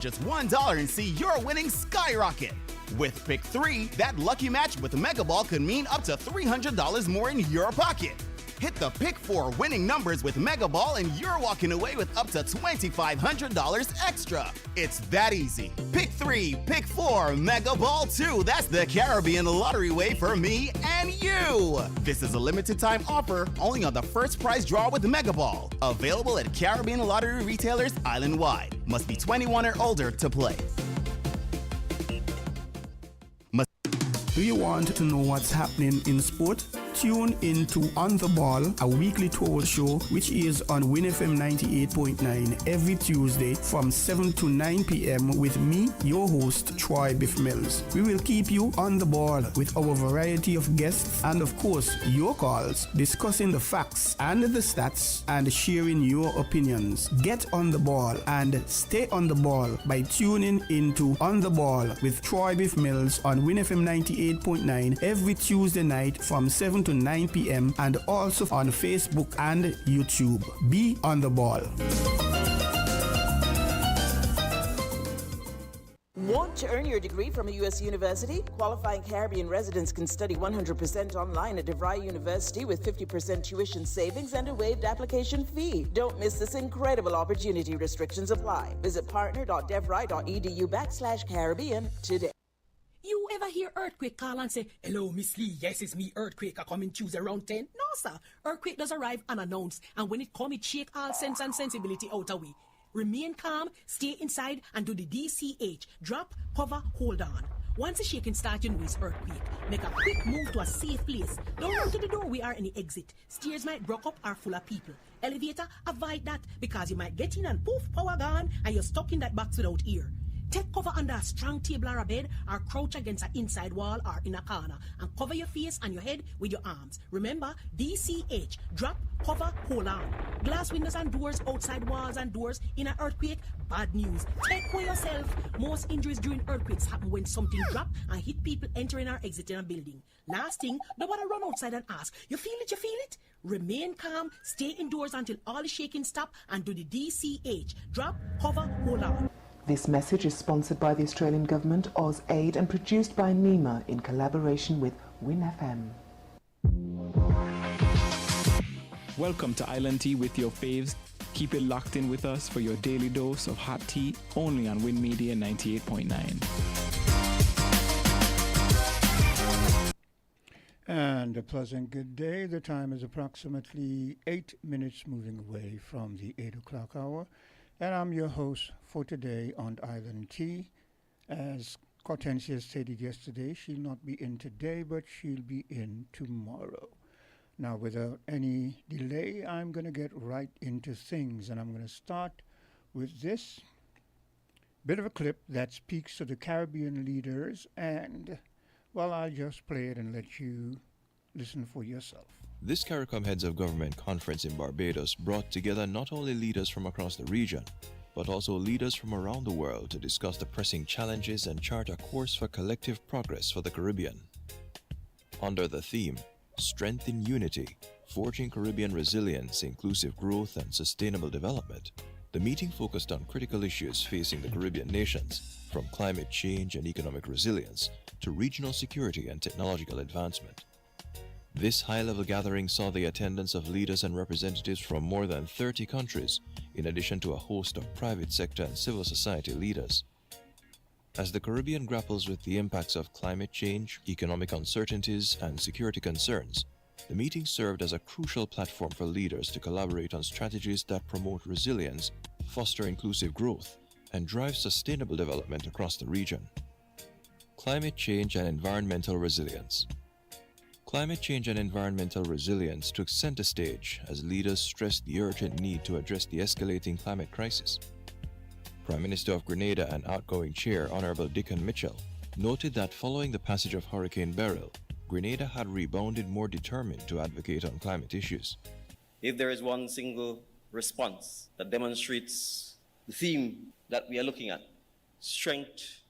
Just $1 and see your winnings skyrocket. With Pick 3, that lucky match with Mega Ball could mean up to $300 more in your pocket. Hit the Pick 4 winning numbers with Mega Ball and you're walking away with up to $2,500 extra. It's that easy. Pick 3, Pick 4, Mega Ball 2. That's the Caribbean lottery way for me and you. This is a limited time offer only on the first prize draw with Mega Ball. Available at Caribbean lottery retailers island-wide. Must be 21 or older to play. Do you want to know what's happening in sport? Tune into On the Ball, a weekly tour show which is on Win FM 98.9 every Tuesday from 7 to 9 p.m. with me, your host, Troy Biff Mills. We will keep you on the ball with our variety of guests and, of course, your calls, discussing the facts and the stats and sharing your opinions. Get on the ball and stay on the ball by tuning into On the Ball with Troy Biff Mills on Win FM 98.9 every Tuesday night from 7 to 9 p.m. and also on Facebook and YouTube. Be on the ball. Want to earn your degree from a U.S. university? Qualifying Caribbean residents can study 100% online at Devry University with 50% tuition savings and a waived application fee. Don't miss this incredible opportunity. Restrictions apply. Visit partner.devry.edu/Caribbean today. You ever hear earthquake call and say, "Hello, Miss Lee, yes, it's me, earthquake, I come in Tuesday around 10? No, sir. Earthquake does arrive unannounced, and when it come, it shake all sense and sensibility out of we. Remain calm, stay inside, and do the DCH. Drop, cover, hold on. Once the shaking starts, you know it's earthquake. Make a quick move to a safe place. Don't run to the door, we are in the exit. Stairs might block up or full of people. Elevator, avoid that, because you might get in and poof, power gone, and you're stuck in that box without ear. Take cover under a strong table or a bed, or crouch against an inside wall or in a corner, and cover your face and your head with your arms. Remember, DCH, drop, cover, hold on. Glass windows and doors, outside walls and doors, in an earthquake, bad news. Take care yourself. Most injuries during earthquakes happen when something drop and hit people entering or exiting a building. Last thing, nobody run outside and ask, you feel it, you feel it? Remain calm, stay indoors until all the shaking stop, and do the DCH, drop, cover, hold on. This message is sponsored by the Australian Government, AusAid, and produced by NEMA in collaboration with Win FM. Welcome to Island Tea with your faves. Keep it locked in with us for your daily dose of hot tea, only on Win Media 98.9. And a pleasant good day. The time is approximately 8 minutes moving away from the 8 o'clock hour. And I'm your host for today on Island Tea. As Hortensia stated yesterday, she'll not be in today, but she'll be in tomorrow. Now, without any delay, I'm going to get right into things, and I'm going to start with this bit of a clip that speaks to the Caribbean leaders, and, well, I'll just play it and let you listen for yourself. This CARICOM Heads of Government conference in Barbados brought together not only leaders from across the region, but also leaders from around the world to discuss the pressing challenges and chart a course for collective progress for the Caribbean. Under the theme, Strength in Unity, Forging Caribbean Resilience, Inclusive Growth and Sustainable Development, the meeting focused on critical issues facing the Caribbean nations, from climate change and economic resilience to regional security and technological advancement. This high-level gathering saw the attendance of leaders and representatives from more than 30 countries, in addition to a host of private sector and civil society leaders. As the Caribbean grapples with the impacts of climate change, economic uncertainties, and security concerns, the meeting served as a crucial platform for leaders to collaborate on strategies that promote resilience, foster inclusive growth, and drive sustainable development across the region. Climate change and environmental resilience. Climate change and environmental resilience took center stage as leaders stressed the urgent need to address the escalating climate crisis. Prime Minister of Grenada and outgoing Chair Honorable Dickon Mitchell noted that following the passage of Hurricane Beryl, Grenada had rebounded more determined to advocate on climate issues. If there is one single response that demonstrates the theme that we are looking at, strength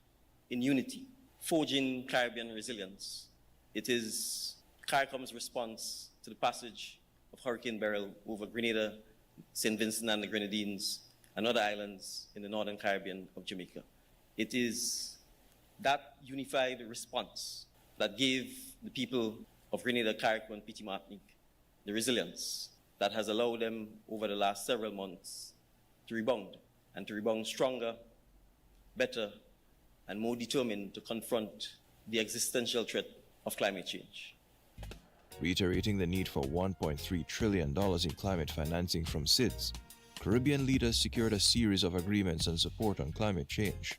in unity, forging Caribbean resilience, it is CARICOM's response to the passage of Hurricane Beryl over Grenada, St. Vincent and the Grenadines, and other islands in the northern Caribbean of Jamaica. It is that unified response that gave the people of Grenada, CARICOM, and Petit Martinique the resilience that has allowed them over the last several months to rebound, and to rebound stronger, better, and more determined to confront the existential threat of climate change. Reiterating the need for $1.3 trillion in climate financing from SIDS, Caribbean leaders secured a series of agreements on support on climate change.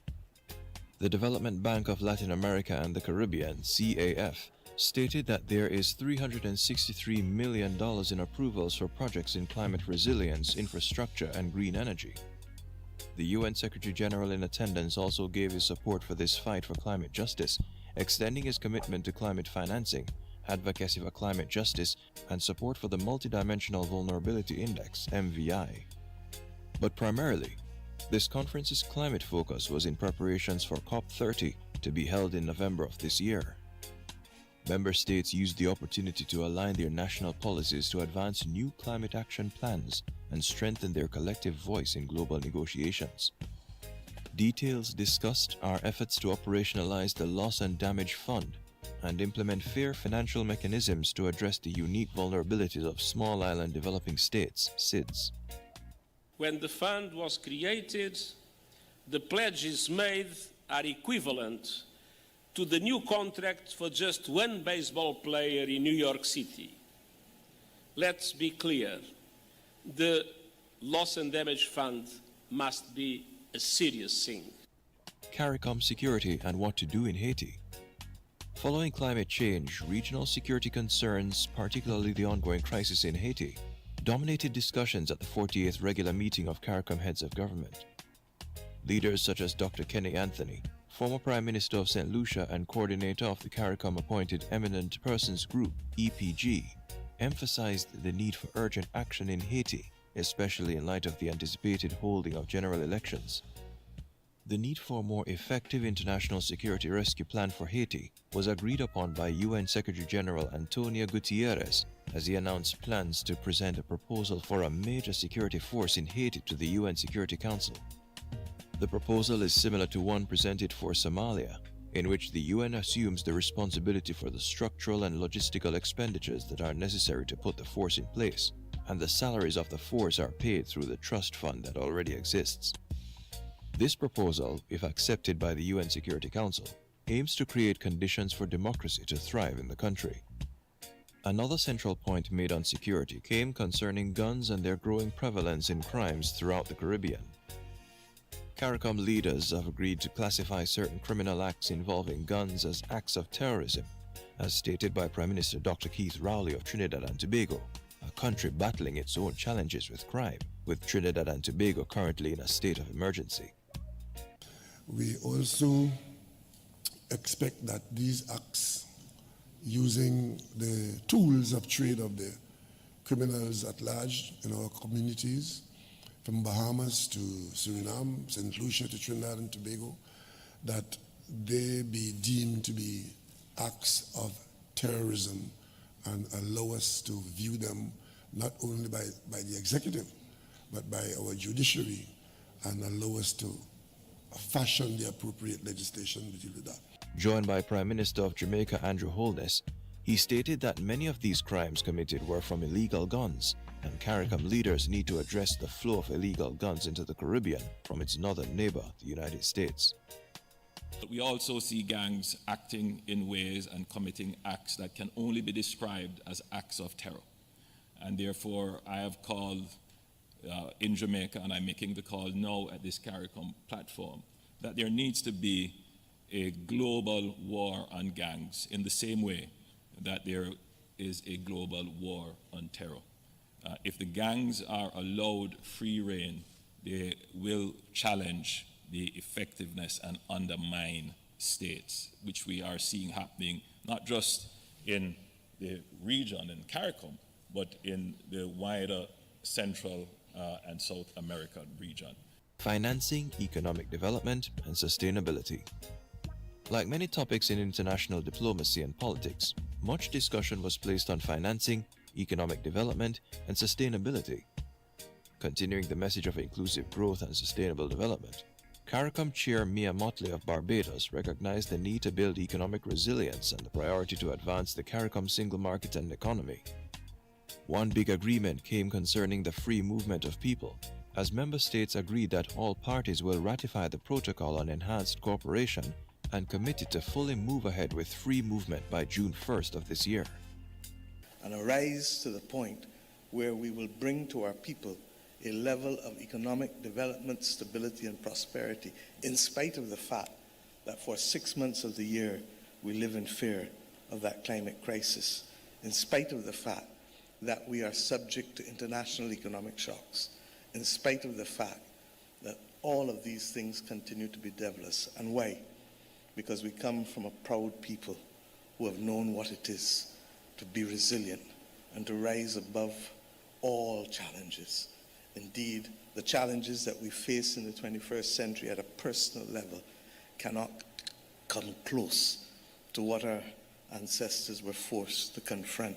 The Development Bank of Latin America and the Caribbean, CAF, stated that there is $363 million in approvals for projects in climate resilience, infrastructure, and green energy. The UN Secretary General in attendance also gave his support for this fight for climate justice, extending his commitment to climate financing, advocacy for climate justice, and support for the Multidimensional Vulnerability Index, MVI. But primarily, this conference's climate focus was in preparations for COP30 to be held in November of this year. Member states used the opportunity to align their national policies to advance new climate action plans and strengthen their collective voice in global negotiations. Details discussed are efforts to operationalize the Loss and Damage Fund and implement fair financial mechanisms to address the unique vulnerabilities of small island developing states, SIDS. When the fund was created, the pledges made are equivalent to the new contract for just one baseball player in New York City. Let's be clear, the Loss and Damage Fund must be a serious thing. CARICOM security and what to do in Haiti. Following climate change, regional security concerns, particularly the ongoing crisis in Haiti, dominated discussions at the 48th regular meeting of CARICOM heads of government. Leaders such as Dr. Kenny Anthony, former Prime Minister of St. Lucia and coordinator of the CARICOM-appointed Eminent Persons Group, EPG, emphasized the need for urgent action in Haiti, especially in light of the anticipated holding of general elections. The need for a more effective international security rescue plan for Haiti was agreed upon by UN Secretary General Antonio Guterres as he announced plans to present a proposal for a major security force in Haiti to the UN Security Council. The proposal is similar to one presented for Somalia, in which the UN assumes the responsibility for the structural and logistical expenditures that are necessary to put the force in place, and the salaries of the force are paid through the trust fund that already exists. This proposal, if accepted by the UN Security Council, aims to create conditions for democracy to thrive in the country. Another central point made on security came concerning guns and their growing prevalence in crimes throughout the Caribbean. CARICOM leaders have agreed to classify certain criminal acts involving guns as acts of terrorism, as stated by Prime Minister Dr. Keith Rowley of Trinidad and Tobago, a country battling its own challenges with crime, with Trinidad and Tobago currently in a state of emergency. We also expect that these acts, using the tools of trade of the criminals at large in our communities, from Bahamas to Suriname, St. Lucia to Trinidad and Tobago, that they be deemed to be acts of terrorism and allow us to view them not only by the executive, but by our judiciary, and allow us to fashion the appropriate legislation to deal with that. Joined by Prime Minister of Jamaica Andrew Holness, he stated that many of these crimes committed were from illegal guns, and CARICOM leaders need to address the flow of illegal guns into the Caribbean from its northern neighbor, the United States. We also see gangs acting in ways and committing acts that can only be described as acts of terror. And therefore, I have called in Jamaica, and I'm making the call now at this CARICOM platform, that there needs to be a global war on gangs in the same way that there is a global war on terror. If the gangs are allowed free rein, they will challenge the effectiveness and undermine states, which we are seeing happening not just in the region in CARICOM, but in the wider Central and South American region. Financing, economic development, and sustainability. Like many topics in international diplomacy and politics, much discussion was placed on financing, economic development, and sustainability. Continuing the message of inclusive growth and sustainable development, CARICOM Chair Mia Motley of Barbados recognized the need to build economic resilience and the priority to advance the CARICOM single market and economy. One big agreement came concerning the free movement of people, as member states agreed that all parties will ratify the protocol on enhanced cooperation and committed to fully move ahead with free movement by June 1st of this year. And arise to the point where we will bring to our people a level of economic development, stability and prosperity, in spite of the fact that for 6 months of the year we live in fear of that climate crisis, in spite of the fact that we are subject to international economic shocks, in spite of the fact that all of these things continue to be devilish. And why? Because we come from a proud people who have known what it is to be resilient and to rise above all challenges. Indeed, the challenges that we face in the 21st century at a personal level cannot come close to what our ancestors were forced to confront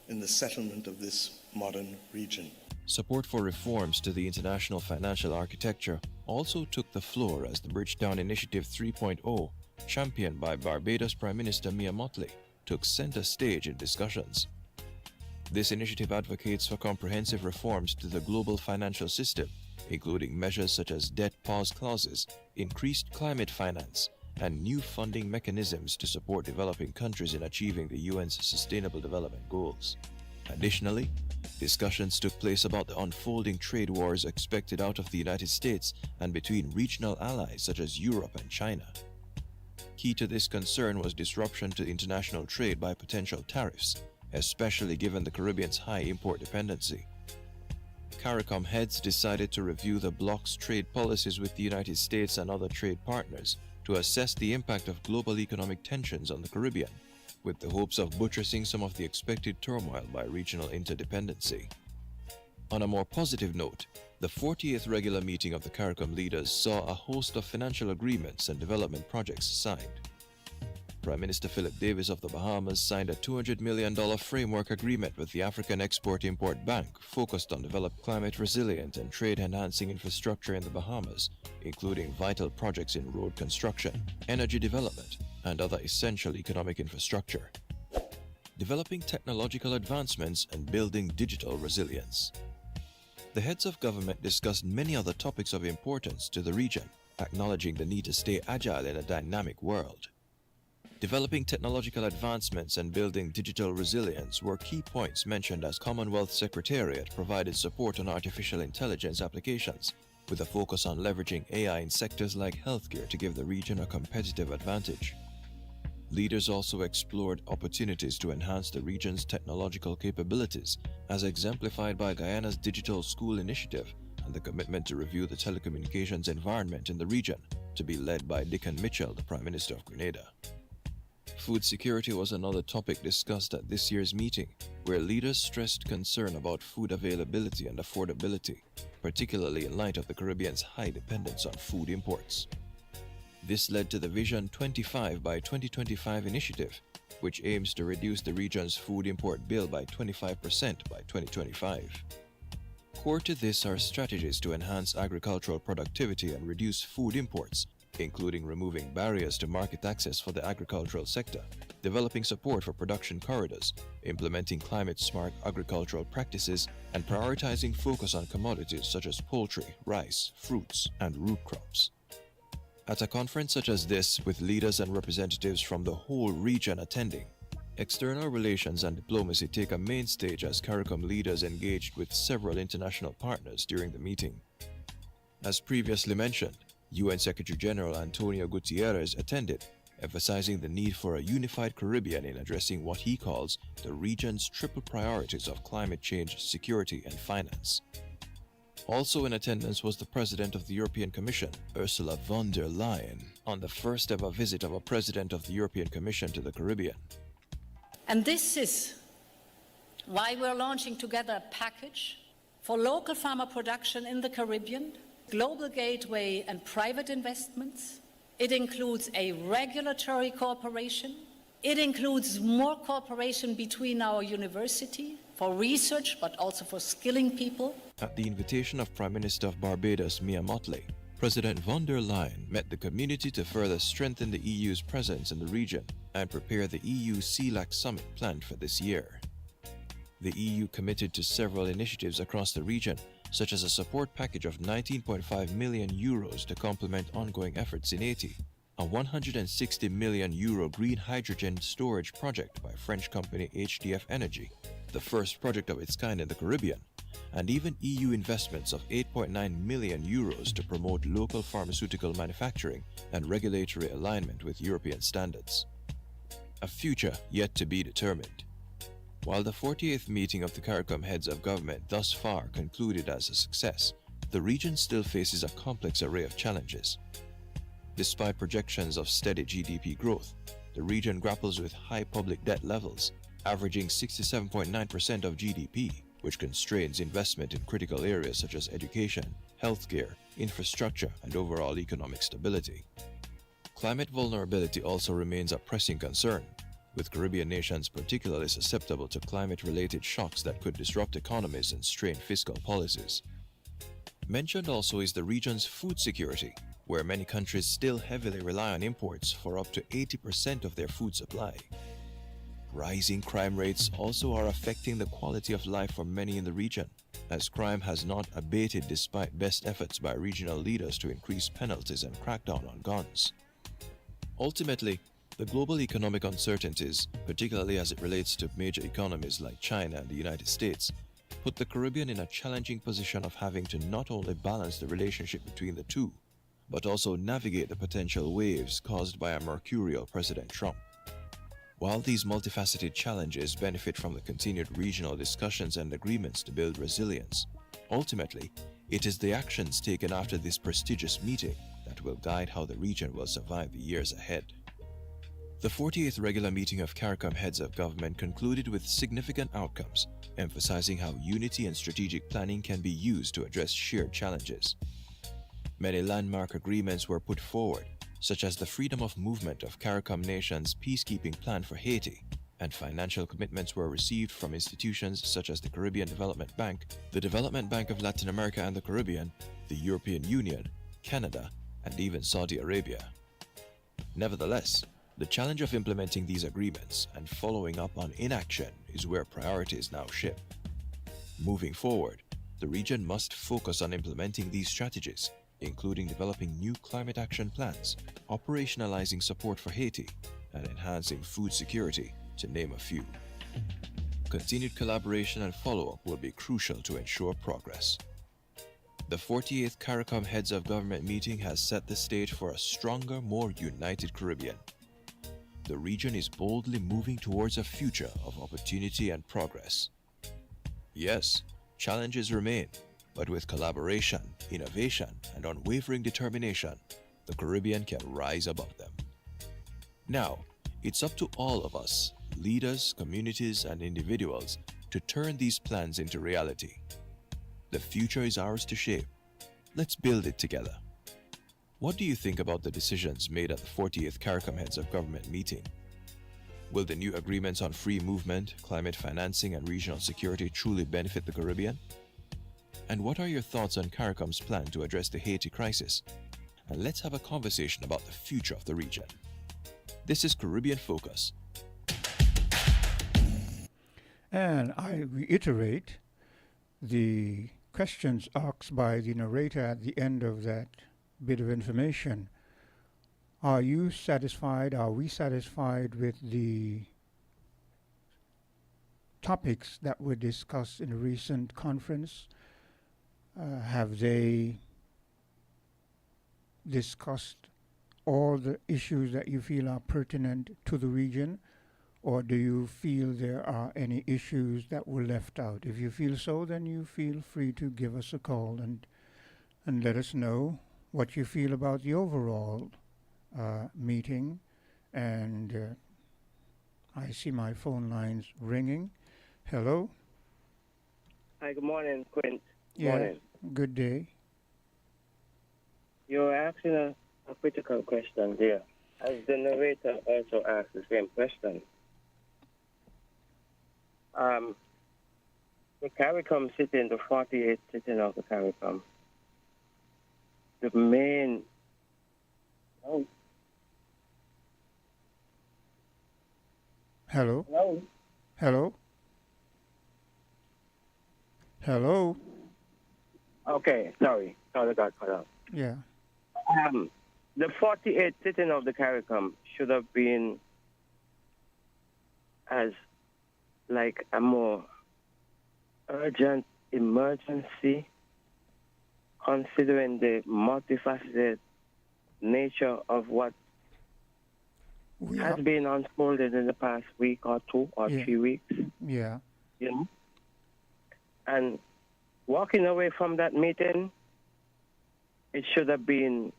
in the settlement of this modern region. Support for reforms to the international financial architecture also took the floor as the Bridgetown Initiative 3.0, championed by Barbados Prime Minister Mia Motley, took center stage in discussions. This initiative advocates for comprehensive reforms to the global financial system, including measures such as debt pause clauses, increased climate finance, and new funding mechanisms to support developing countries in achieving the UN's Sustainable Development Goals. Additionally, discussions took place about the unfolding trade wars expected out of the United States and between regional allies such as Europe and China. Key to this concern was disruption to international trade by potential tariffs, especially given the Caribbean's high import dependency. CARICOM heads decided to review the bloc's trade policies with the United States and other trade partners to assess the impact of global economic tensions on the Caribbean, with the hopes of buttressing some of the expected turmoil by regional interdependency. On a more positive note, the 40th regular meeting of the CARICOM leaders saw a host of financial agreements and development projects signed. Prime Minister Philip Davis of the Bahamas signed a $200 million framework agreement with the African Export-Import Bank focused on developing climate-resilient and trade-enhancing infrastructure in the Bahamas, including vital projects in road construction, energy development, and other essential economic infrastructure. Developing technological advancements and building digital resilience. The heads of government discussed many other topics of importance to the region, acknowledging the need to stay agile in a dynamic world. Developing technological advancements and building digital resilience were key points mentioned as Commonwealth Secretariat provided support on artificial intelligence applications, with a focus on leveraging AI in sectors like healthcare to give the region a competitive advantage. Leaders also explored opportunities to enhance the region's technological capabilities, as exemplified by Guyana's Digital School Initiative and the commitment to review the telecommunications environment in the region, to be led by Dickon Mitchell, the Prime Minister of Grenada. Food security was another topic discussed at this year's meeting, where leaders stressed concern about food availability and affordability, particularly in light of the Caribbean's high dependence on food imports. This led to the Vision 25 by 2025 initiative, which aims to reduce the region's food import bill by 25% by 2025. Core to this are strategies to enhance agricultural productivity and reduce food imports, including removing barriers to market access for the agricultural sector, developing support for production corridors, implementing climate-smart agricultural practices, and prioritizing focus on commodities such as poultry, rice, fruits, and root crops. At a conference such as this, with leaders and representatives from the whole region attending, external relations and diplomacy take a main stage as CARICOM leaders engaged with several international partners during the meeting. As previously mentioned, UN Secretary-General Antonio Gutierrez attended, emphasizing the need for a unified Caribbean in addressing what he calls the region's triple priorities of climate change, security, and finance. Also in attendance was the President of the European Commission, Ursula von der Leyen, on the first ever visit of a President of the European Commission to the Caribbean. And this is why we're launching together a package for local farmer production in the Caribbean, global gateway and private investments. It includes a regulatory cooperation. It includes more cooperation between our university for research, but also for skilling people. At the invitation of Prime Minister of Barbados, Mia Mottley, President von der Leyen met the community to further strengthen the EU's presence in the region and prepare the EU CELAC summit planned for this year. The EU committed to several initiatives across the region, such as a support package of 19.5 million euros to complement ongoing efforts in Haiti, a 160 million euro green hydrogen storage project by French company HDF Energy, the first project of its kind in the Caribbean, and even EU investments of 8.9 million euros to promote local pharmaceutical manufacturing and regulatory alignment with European standards. A future yet to be determined. While the 48th meeting of the CARICOM heads of government thus far concluded as a success, the region still faces a complex array of challenges. Despite projections of steady GDP growth, the region grapples with high public debt levels, averaging 67.9% of GDP, which constrains investment in critical areas such as education, healthcare, infrastructure, and overall economic stability. Climate vulnerability also remains a pressing concern, with Caribbean nations particularly susceptible to climate-related shocks that could disrupt economies and strain fiscal policies. Mentioned also is the region's food security, where many countries still heavily rely on imports for up to 80% of their food supply. Rising crime rates also are affecting the quality of life for many in the region, as crime has not abated despite best efforts by regional leaders to increase penalties and crack down on guns. Ultimately, the global economic uncertainties, particularly as it relates to major economies like China and the United States, put the Caribbean in a challenging position of having to not only balance the relationship between the two, but also navigate the potential waves caused by a mercurial President Trump. While these multifaceted challenges benefit from the continued regional discussions and agreements to build resilience, ultimately, it is the actions taken after this prestigious meeting that will guide how the region will survive the years ahead. The 48th regular meeting of CARICOM heads of government concluded with significant outcomes, emphasizing how unity and strategic planning can be used to address shared challenges. Many landmark agreements were put forward, such as the freedom of movement of CARICOM nations' peacekeeping plan for Haiti, and financial commitments were received from institutions such as the Caribbean Development Bank, the Development Bank of Latin America and the Caribbean, the European Union, Canada, and even Saudi Arabia. Nevertheless, the challenge of implementing these agreements and following up on inaction is where priorities now shift. Moving forward, the region must focus on implementing these strategies, including developing new climate action plans, operationalizing support for Haiti, and enhancing food security, to name a few. Continued collaboration and follow-up will be crucial to ensure progress. The 48th CARICOM Heads of Government meeting has set the stage for a stronger, more united Caribbean. The region is boldly moving towards a future of opportunity and progress. Yes, challenges remain, but with collaboration, innovation, and unwavering determination, the Caribbean can rise above them. Now, it's up to all of us, leaders, communities, and individuals, to turn these plans into reality. The future is ours to shape. Let's build it together. What do you think about the decisions made at the 48th CARICOM Heads of Government meeting? Will the new agreements on free movement, climate financing, and regional security truly benefit the Caribbean? And what are your thoughts on CARICOM's plan to address the Haiti crisis? And let's have a conversation about the future of the region. This is Caribbean Focus. And I reiterate the questions asked by the narrator at the end of that bit of information. Are you satisfied? Are we satisfied with the topics that were discussed in a recent conference? Have they discussed all the issues that you feel are pertinent to the region? Or do you feel there are any issues that were left out? If you feel so, then you feel free to give us a call and let us know what you feel about the overall meeting. And I see my phone lines ringing. Hello? Hi, good morning, Quint. Yeah, Morning. good day. You're asking a critical question there. As the narrator also asked the same question. The CARICOM sitting, the 48th sitting of the CARICOM, the main. Oh. Hello? Hello? Hello? Hello? Okay, sorry. Sorry, got cut off. Yeah. The 48th sitting of the CARICOM should have been as like a more urgent emergency, considering the multifaceted nature of what has been unfolded in the past week or 2 or 3 weeks. Yeah. You know? And walking away from that meeting, it should have been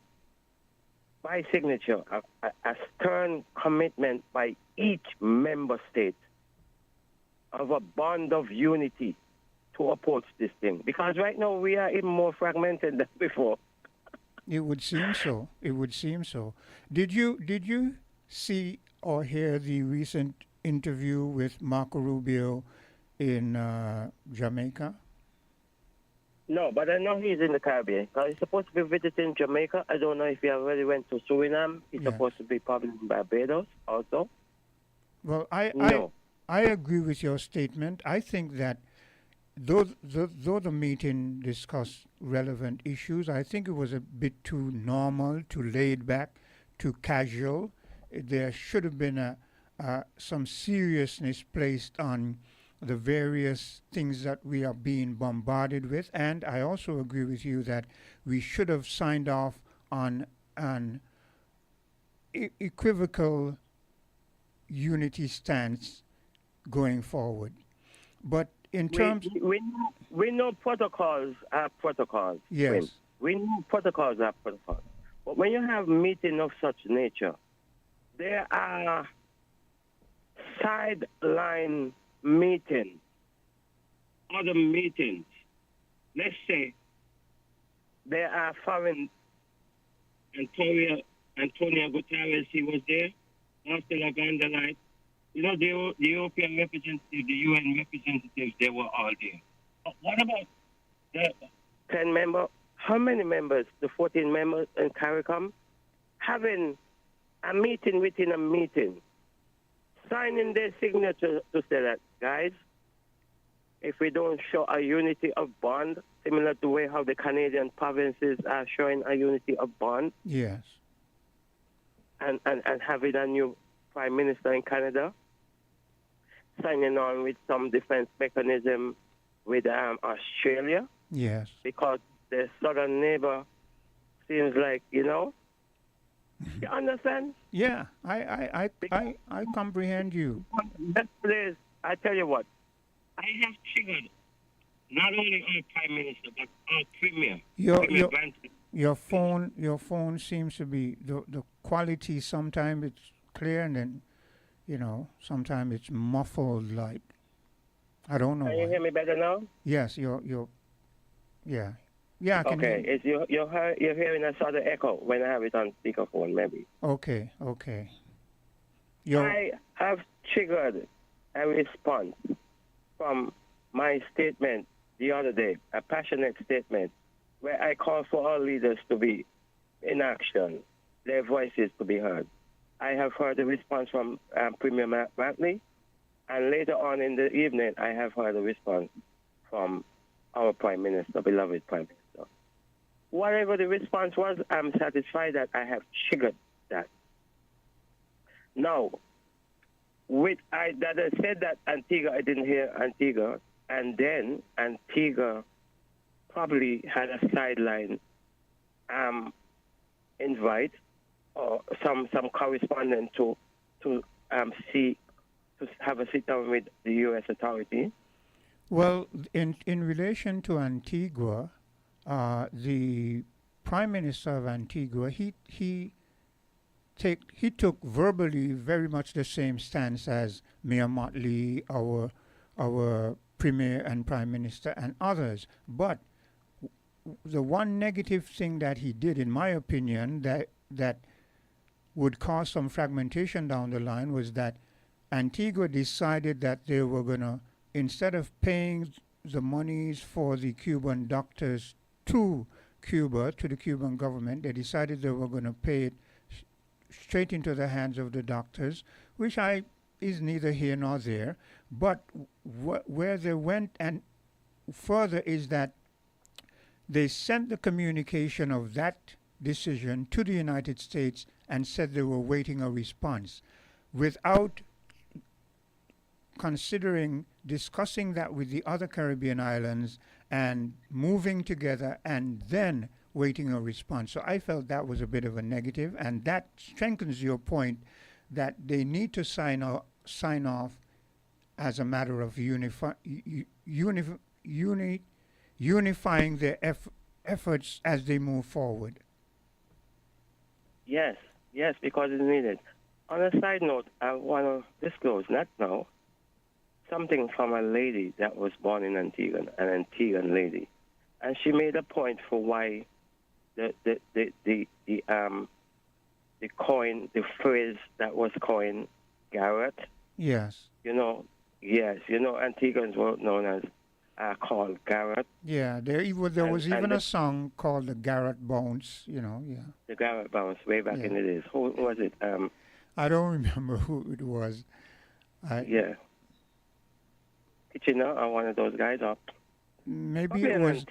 by signature, a stern commitment by each member state of a bond of unity to approach this thing. Because right now we are even more fragmented than before. It would seem so. It would seem so. Did you see or hear the recent interview with Marco Rubio in Jamaica? No, but I know he's in the Caribbean. He's supposed to be visiting Jamaica. I don't know if he already went to Suriname. He's supposed to be probably in Barbados also. Well, I agree with your statement. I think that though the meeting discussed relevant issues, I think it was a bit too normal, too laid back, too casual. There should have been some seriousness placed on the various things that we are being bombarded with. And I also agree with you that we should have signed off on an equivocal unity stance going forward. But in terms... We know protocols are protocols. Yes. We know protocols are protocols. But when you have meeting of such nature, there are sideline meetings, other meetings. Let's say there are foreign, Antonio Guterres, he was there, Ursula von der Leyen. You know, the European representatives, the UN representatives, they were all there. But what about the 10 members? How many members, the 14 members in CARICOM, having a meeting within a meeting, signing their signature to say that, guys, if we don't show a unity of bond, similar to the way how the Canadian provinces are showing a unity of bond. Yes. And having a new prime minister in Canada, signing on with some defense mechanism with Australia. Yes. Because the southern neighbor seems like, you know, you understand? Yeah, I comprehend you. Please, I tell you what, I have triggered not only our prime minister but our premier. Your phone seems to be the quality. Sometimes it's clear and then, you know, sometimes it's muffled. Like I don't know. Can you hear me better now? Yes, yeah. Yeah, I can hear you. It's you're hearing a sort of echo when I have it on speakerphone, maybe. Okay. I have triggered a response from my statement the other day, a passionate statement, where I call for all leaders to be in action, their voices to be heard. I have heard a response from Premier McMahon, and later on in the evening, I have heard a response from our Prime Minister, beloved Prime Minister. Whatever the response was, I'm satisfied that I have triggered that. Now, I said that Antigua, I didn't hear Antigua, and then Antigua probably had a sideline invite or some correspondent to have a sit down with the U.S. authority. Well, in relation to Antigua, the Prime Minister of Antigua, he took verbally very much the same stance as Mayor Motley, our Premier and Prime Minister, and others. But the one negative thing that he did, in my opinion, that would cause some fragmentation down the line was that Antigua decided that they were going to, instead of paying the monies for the Cuban doctors to Cuba, to the Cuban government. They decided they were going to pay it straight into the hands of the doctors, which is neither here nor there. But where they went and further is that they sent the communication of that decision to the United States and said they were waiting a response without discussing that with the other Caribbean islands and moving together and then waiting a response. So I felt that was a bit of a negative, and that strengthens your point that they need to sign off as a matter of unifying their efforts as they move forward. Yes, because it's needed. On a side note, I want to disclose, not now, something from a lady that was born in Antigua, an Antiguan lady, and she made a point for why the phrase that was coined, Garrett. Yes. Antiguans were known as called Garrett. Yeah, there was even a song called the Garrett Bounce. The Garrett Bounce way back in the days. Who was it? I don't remember who it was. Kitchener or one of those guys up. Maybe it was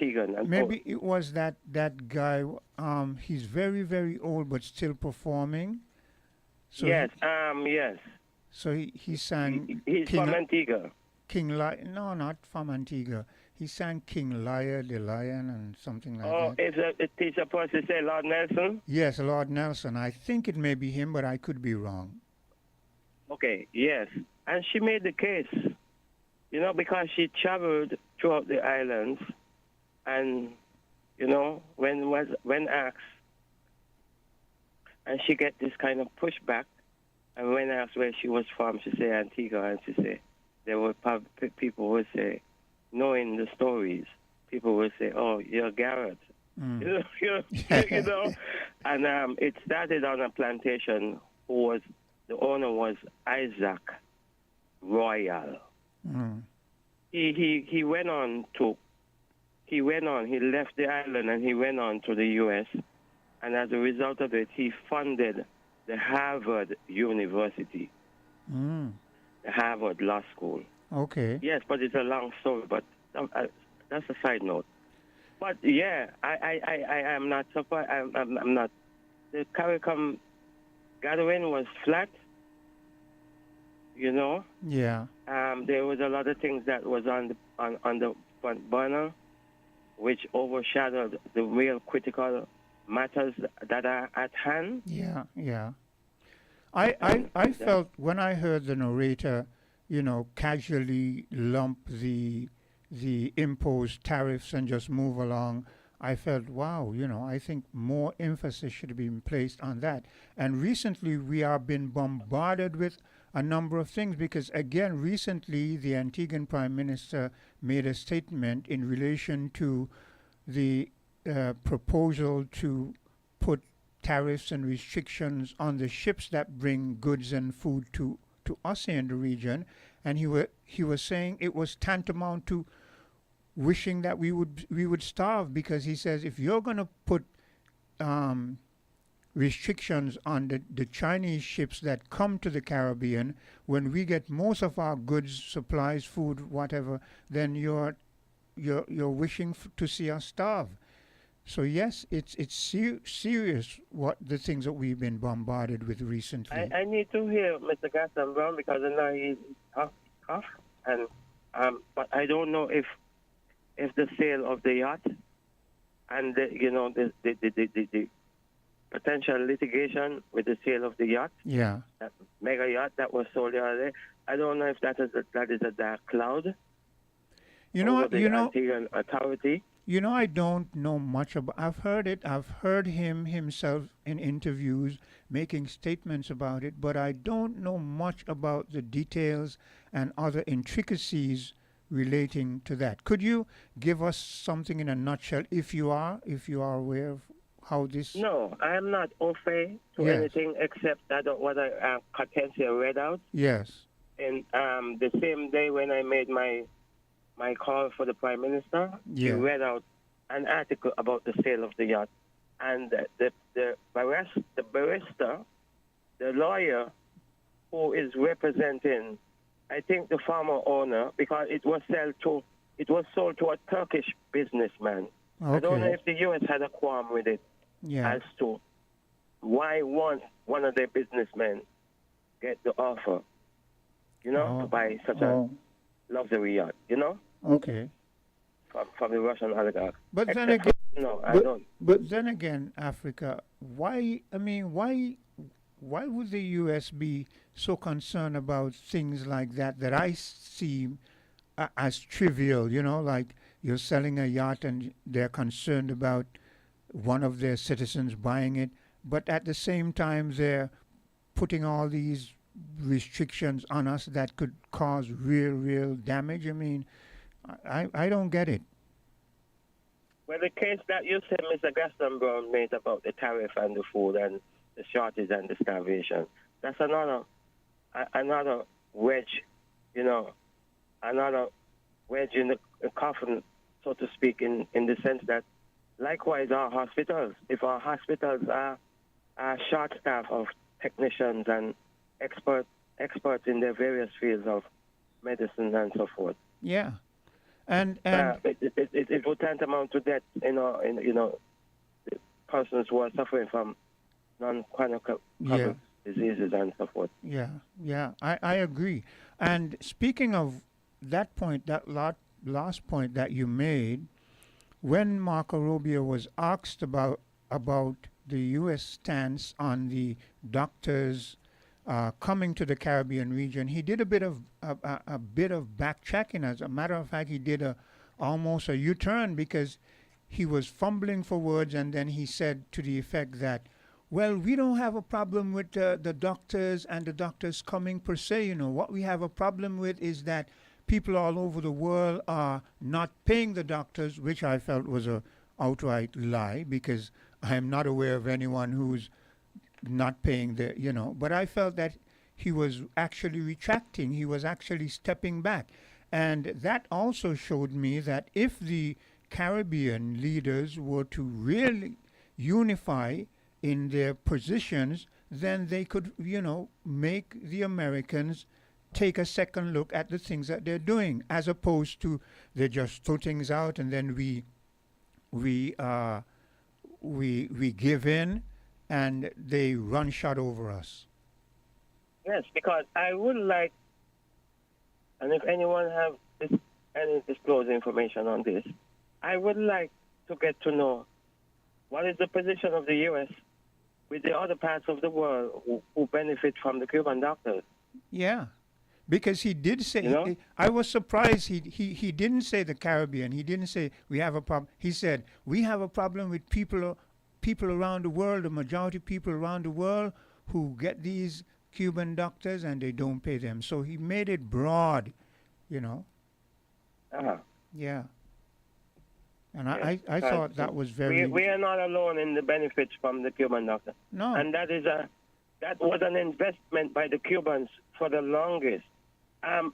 that guy. He's very, very old but still performing. So yes. So he sang. He's from Antigua. No, not from Antigua. He sang King Lear, the Lion, and something like that. Oh, is he supposed to say Lord Nelson? Yes, Lord Nelson. I think it may be him, but I could be wrong. Okay, yes. And she made the case, because she traveled throughout the islands, and, when asked, and she get this kind of pushback, and when asked where she was from, she say Antigua, and she say, there were people would say, knowing the stories, people would say, "Oh, you're Garrett," And it started on a plantation. The owner was Isaac Royal. He went on. He left the island and he went on to the U.S. And as a result of it, he funded the Harvard University, the Harvard Law School. Okay. Yes, but it's a long story, but that's a side note. But yeah, I am not surprised. I'm not. The CARICOM gathering was flat, Yeah. There was a lot of things that was on the front burner, which overshadowed the real critical matters that are at hand. Yeah, yeah. I felt when I heard the narrator, casually lump the imposed tariffs and just move along, I felt, wow, I think more emphasis should be placed on that. And recently we have been bombarded with a number of things because, again, recently the Antiguan Prime Minister made a statement in relation to the proposal to put tariffs and restrictions on the ships that bring goods and food to us in the region. And he was saying it was tantamount to wishing that we would starve, because he says if you're going to put restrictions on the Chinese ships that come to the Caribbean, when we get most of our goods, supplies, food, whatever, then you're wishing to see us starve. So yes, it's serious what the things that we've been bombarded with recently. I need to hear Mr. Gaston Brown because I know he's tough, and but I don't know if the sale of the yacht and the potential litigation with the sale of the yacht, that mega yacht that was sold the other day, I don't know if that is a dark cloud. Antiguan authority. I don't know much about. I've heard it. I've heard him himself in interviews making statements about it, but I don't know much about the details and other intricacies relating to that. Could you give us something in a nutshell, if you are aware of how this? No, I am not au fait to anything except what I Hortensia read out. Yes. And the same day when I made my my call for the Prime Minister, he Yeah. read out an article about the sale of the yacht. And the barrister, the lawyer who is representing, I think, the former owner, because it was sold to a Turkish businessman. I don't know Okay. if the U.S. had a qualm with it Yeah. as to why one of their businessmen get the offer, to buy such a luxury yacht, Okay. from the Russian oligarch. But then Except again, no, I but, don't. but then again, Africa, why? I mean, why would the U.S. be so concerned about things like that I see as trivial? Like you're selling a yacht and they're concerned about one of their citizens buying it, but at the same time they're putting all these restrictions on us that could cause real damage. I mean, I don't get it. Well, the case that you said, Mr. Gaston Brown, made about the tariff and the food and the shortage and the starvation, that's another wedge, another wedge in the coffin, so to speak, in the sense that likewise our hospitals, if our hospitals are short staff of technicians and experts in their various fields of medicine and so forth. Yeah. And it would tantamount to that, persons who are suffering from non-chronic diseases and so forth. Yeah, I agree. And speaking of that point, that last point that you made, when Marco Rubio was asked about the U.S. stance on the doctors coming to the Caribbean region, he did a bit of backtracking. As a matter of fact, he did almost a U-turn because he was fumbling for words, and then he said to the effect that, well, we don't have a problem with the doctors and the doctors coming per se. What we have a problem with is that people all over the world are not paying the doctors, which I felt was a outright lie, because I am not aware of anyone who's not paying but I felt that he was actually retracting. He was actually stepping back. And that also showed me that if the Caribbean leaders were to really unify in their positions, then they could, make the Americans take a second look at the things that they're doing, as opposed to they just throw things out and then we give in and they run shot over us. Yes, because I would like, and if anyone have any disclosed information on this, I would like to get to know what is the position of the U.S. with the other parts of the world who benefit from the Cuban doctors. Yeah, because he did say, I was surprised he didn't say the Caribbean. He didn't say we have a problem. He said we have a problem with people around the world, the majority of people around the world who get these Cuban doctors and they don't pay them. So he made it broad, Uh-huh. Yeah. And I thought that was very... We are not alone in the benefits from the Cuban doctor. No. And that was an investment by the Cubans for the longest.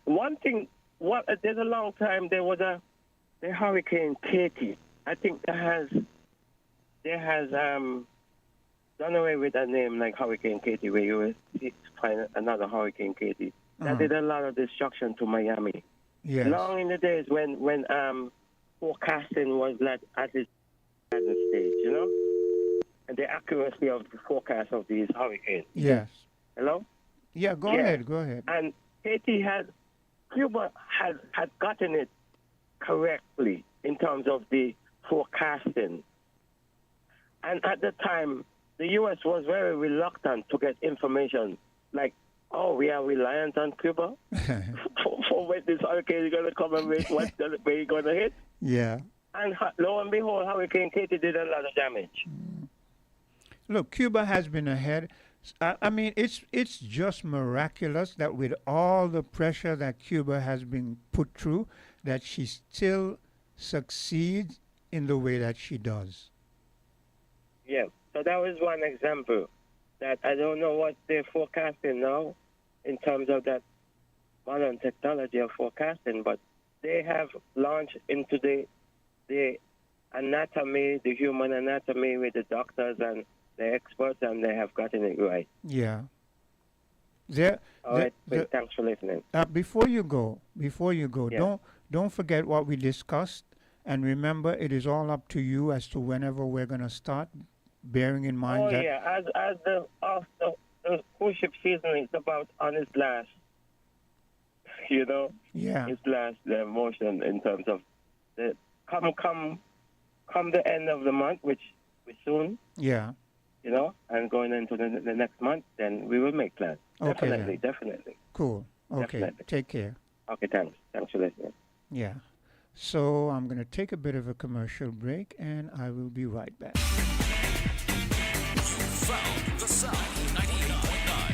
One thing, there's a long time, there was the Hurricane Katie. I think there has done away with a name like Hurricane Katie, where you will find another Hurricane Katie. That did a lot of destruction to Miami. Yes. Long in the days when forecasting was at its stage, and the accuracy of the forecast of these hurricanes. Yes. Hello? Yeah, go ahead. And Cuba had gotten it correctly in terms of the forecasting. And at the time, the U.S. was very reluctant to get information like, we are reliant on Cuba for when this hurricane is going to come and where it's going to hit. Yeah. And lo and behold, Hurricane Katie did a lot of damage. Look, Cuba has been ahead. I mean, it's just miraculous that with all the pressure that Cuba has been put through, that she still succeeds in the way that she does. Yeah, so that was one example that I don't know what they're forecasting now in terms of that modern technology of forecasting, but they have launched into the anatomy, the human anatomy with the doctors and the experts, and they have gotten it right. Yeah. All right, thanks for listening. Before you go, Yeah. don't forget what we discussed, and remember, it is all up to you as to whenever we're going to start, bearing in mind that... as the cruise ship season is about on its last, you know, its last motion in terms of the come the end of the month, which is soon. Yeah. You know, and going into the next month, then we will make plans. Okay, Definitely. Cool. Okay. Definitely. Take care. Okay, thanks. Thanks for listening. Yeah. So I'm going to take a bit of a commercial break, and I will be right back. Found the sound 98.9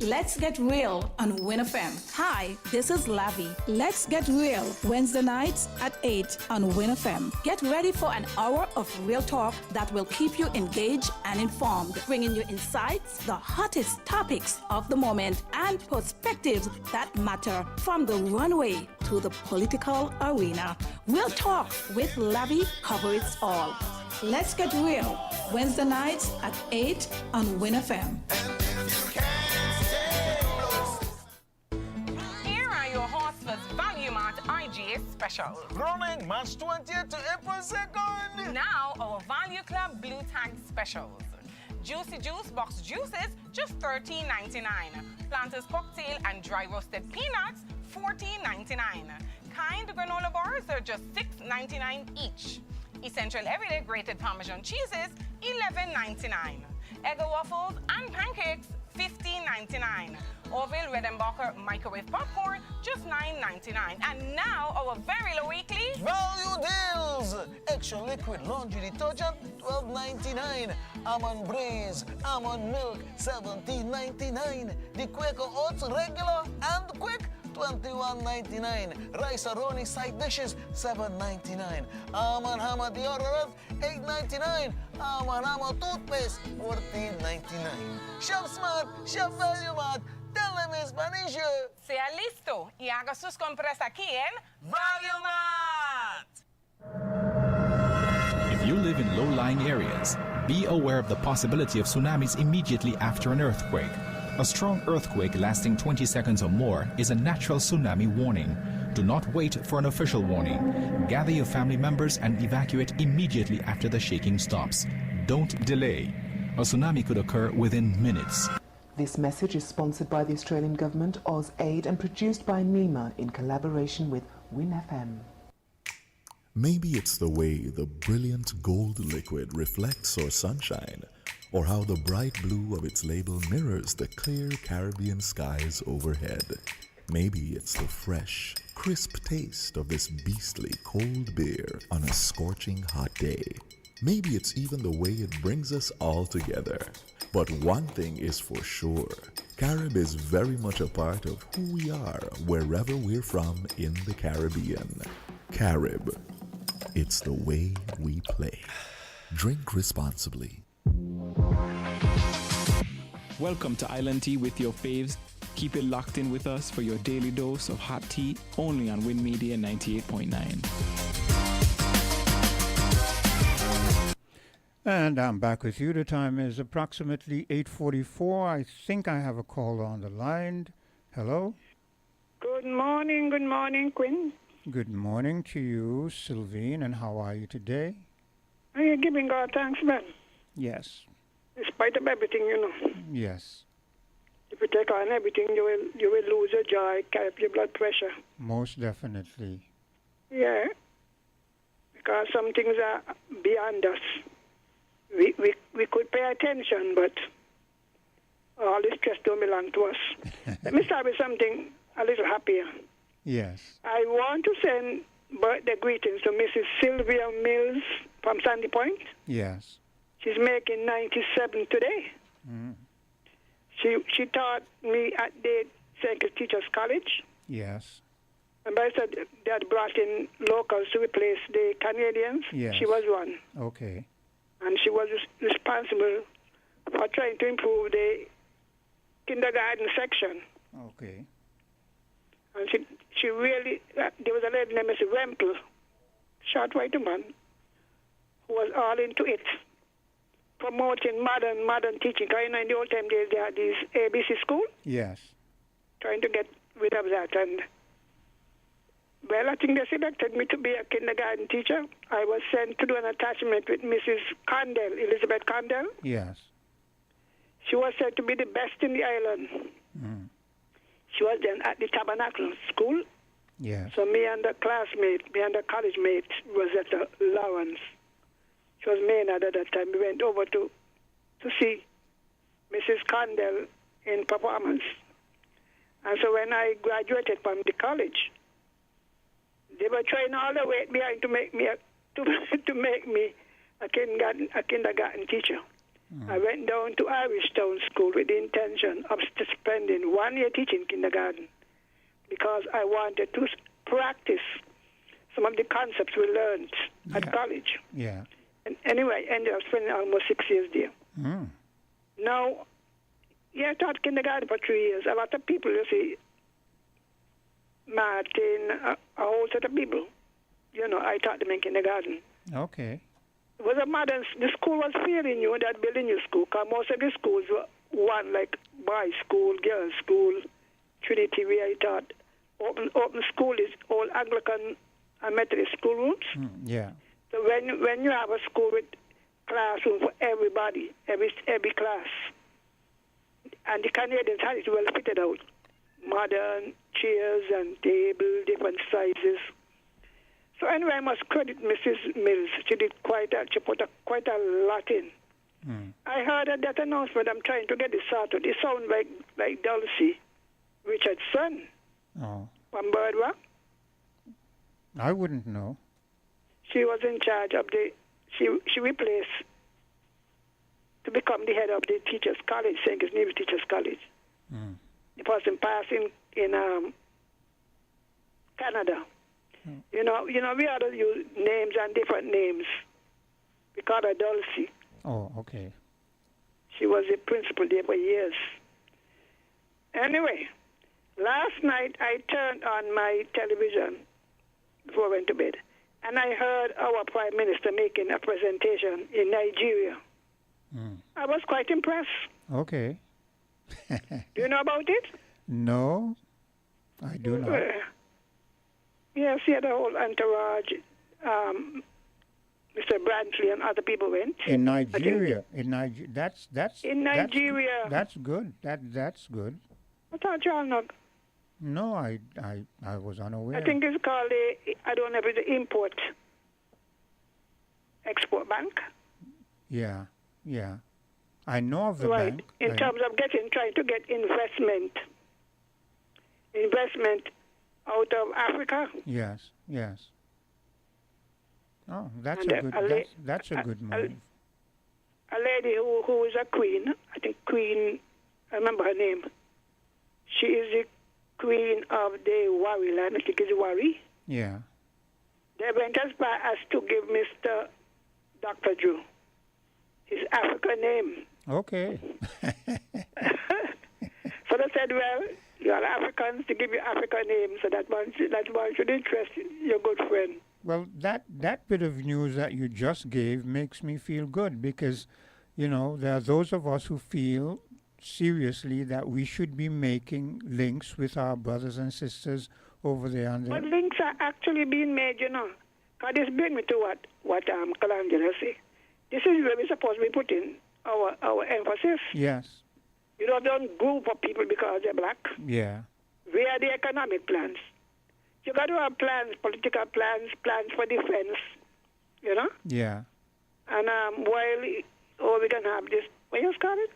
Let's Get Real on Win FM. Hi, this is Lavi. Let's Get Real, Wednesday nights at 8 on Win FM. Get ready for an hour of real talk that will keep you engaged and informed, bringing you insights, the hottest topics of the moment, and perspectives that matter from the runway to the political arena. Real Talk with Lavi covers all. Let's Get Real, Wednesday nights at 8 on Win FM. Value Mart IGA special. Running March 20th to April 2nd. Now our Value Club Blue Tag specials. Juicy Juice box juices, just $13.99. Planters cocktail and dry roasted peanuts, $14.99. Kind granola bars are just $6.99 each. Essential everyday grated Parmesan cheeses, $11.99. Egg waffles and pancakes, $15.99. Orville Redenbacher microwave popcorn, just $9.99. And now our very low weekly value deals. Extra liquid laundry detergent, $12.99. Almond Braise, almond milk, $17.99. The Quaker Oats regular and quick, $21.99. Rice Aroni side dishes, $7.99. Almond Hammer deodorant, $8.99. Almond Hammer toothpaste, $14.99. Shop Smart, Shop Value Mart. Tell them in Spanish. Sea listo y haga sus compras aquí en Value Mart. If you live in low-lying areas, be aware of the possibility of tsunamis immediately after an earthquake. A strong earthquake lasting 20 seconds or more is a natural tsunami warning. Do not wait for an official warning. Gather your family members and evacuate immediately after the shaking stops. Don't delay. A tsunami could occur within minutes. This message is sponsored by the Australian Government, AusAid, and produced by NEMA in collaboration with Win FM. Maybe it's the way the brilliant gold liquid reflects our sunshine, or how the bright blue of its label mirrors the clear Caribbean skies overhead. Maybe it's the fresh, crisp taste of this beastly cold beer on a scorching hot day. Maybe it's even the way it brings us all together. But one thing is for sure, Carib is very much a part of who we are wherever we're from in the Caribbean. Carib, it's the way we play. Drink responsibly. Welcome to Island Tea with your faves. Keep it locked in with us for your daily dose of hot tea, only on Win Media 98.9. And I'm back with you. The time is approximately 8:44. I think I have a caller on the line. Hello? Good morning, Quinn. Good morning to you, Sylvine, and how are you today? Are you giving God thanks, man? Yes. In spite of everything, you know. Yes. If you take on everything, you will lose your joy, carry up your blood pressure. Most definitely. Yeah. Because some things are beyond us. We could pay attention, but all this stress don't belong to us. Let me start with something a little happier. Yes. I want to send birthday greetings to Mrs. Sylvia Mills from Sandy Point. Yes. She's making 97 today. Mm. She taught me at the St. Teachers College. Yes. And I said they had brought in locals to replace the Canadians. Yes. She was one. Okay. And she was responsible for trying to improve the kindergarten section. Okay. And she really, there was a lady named Mrs. Wemple, short white woman, who was all into it, promoting modern teaching. Because in the old time days, they had these ABC school. Yes. Trying to get rid of that. And, well, I think they selected me to be a kindergarten teacher. I was sent to do an attachment with Mrs. Condell, Elizabeth Condell. Yes. She was said to be the best in the island. Mm. She was then at the Tabernacle School. Yes. So me and the college mate, Rosetta Lawrence, she was Maynard at that time. We went over to see Mrs. Condell in performance. And so when I graduated from the college, they were trying all the way behind to make me a kindergarten teacher. I went down to Irishtown School with the intention of spending 1 year teaching kindergarten because I wanted to practice some of the concepts we learned at college. Yeah. And anyway, I ended up spending almost 6 years there. Mm. Now, I taught kindergarten for 3 years. A lot of people, you see, Martin, a whole set of people, I taught them in kindergarten. Okay. It was the school was fairly new, that building new school, because most of the schools were one, like boys' school, girls' school, Trinity, where I taught. Open school is all Anglican and Methodist schoolrooms. Yeah. So when you have a school with classroom for everybody, every class, and the Canadians had it well fitted out, modern chairs and tables, different sizes. So anyway, I must credit Mrs. Mills. She did she put quite a lot in. Mm. I heard that announcement. I'm trying to get it sorted. It sounds like Dulcie, Richard's son, Oh. from Birdwa. I wouldn't know. She was in charge of she replaced to become the head of the Teachers College, St. Nevis Teachers College. Mm. The person passed in Canada. We ought to use names and different names. We call her Dulcie. Oh, okay. She was the principal there for years. Anyway, last night I turned on my television before I went to bed, and I heard our Prime Minister making a presentation in Nigeria. Mm. I was quite impressed. Okay. Do you know about it? No, I do not. Yes, he had a whole entourage. Mr. Brantley and other people went. In Nigeria, that's in Nigeria. That's good. That's good. I thought y'all know. No, I was unaware. I think it's called I don't know if it's the Import Export Bank. Yeah. I know of the right. bank. In terms of trying to get investment out of Africa. Yes. Oh, that's And a good. That's a good move. A lady who is a queen. I think Queen. I remember her name. She is the queen of the Wari land. I think it's Wari. Yeah. They went as far as to give Mr. Dr. Drew his African name. Okay. So they said, well, you are Africans to give you African names, so that one should interest your good friend. Well, that bit of news that you just gave makes me feel good because, there are those of us who feel seriously that we should be making links with our brothers and sisters over there. But links are actually being made, Because this brings me to what Colangelo say. This is where we're supposed to be putting our emphasis. Yes. Don't group of people because they're black. Yeah. Where are the economic plans? You got to have plans, political plans for defense, Yeah. And while we can have this, what you call it?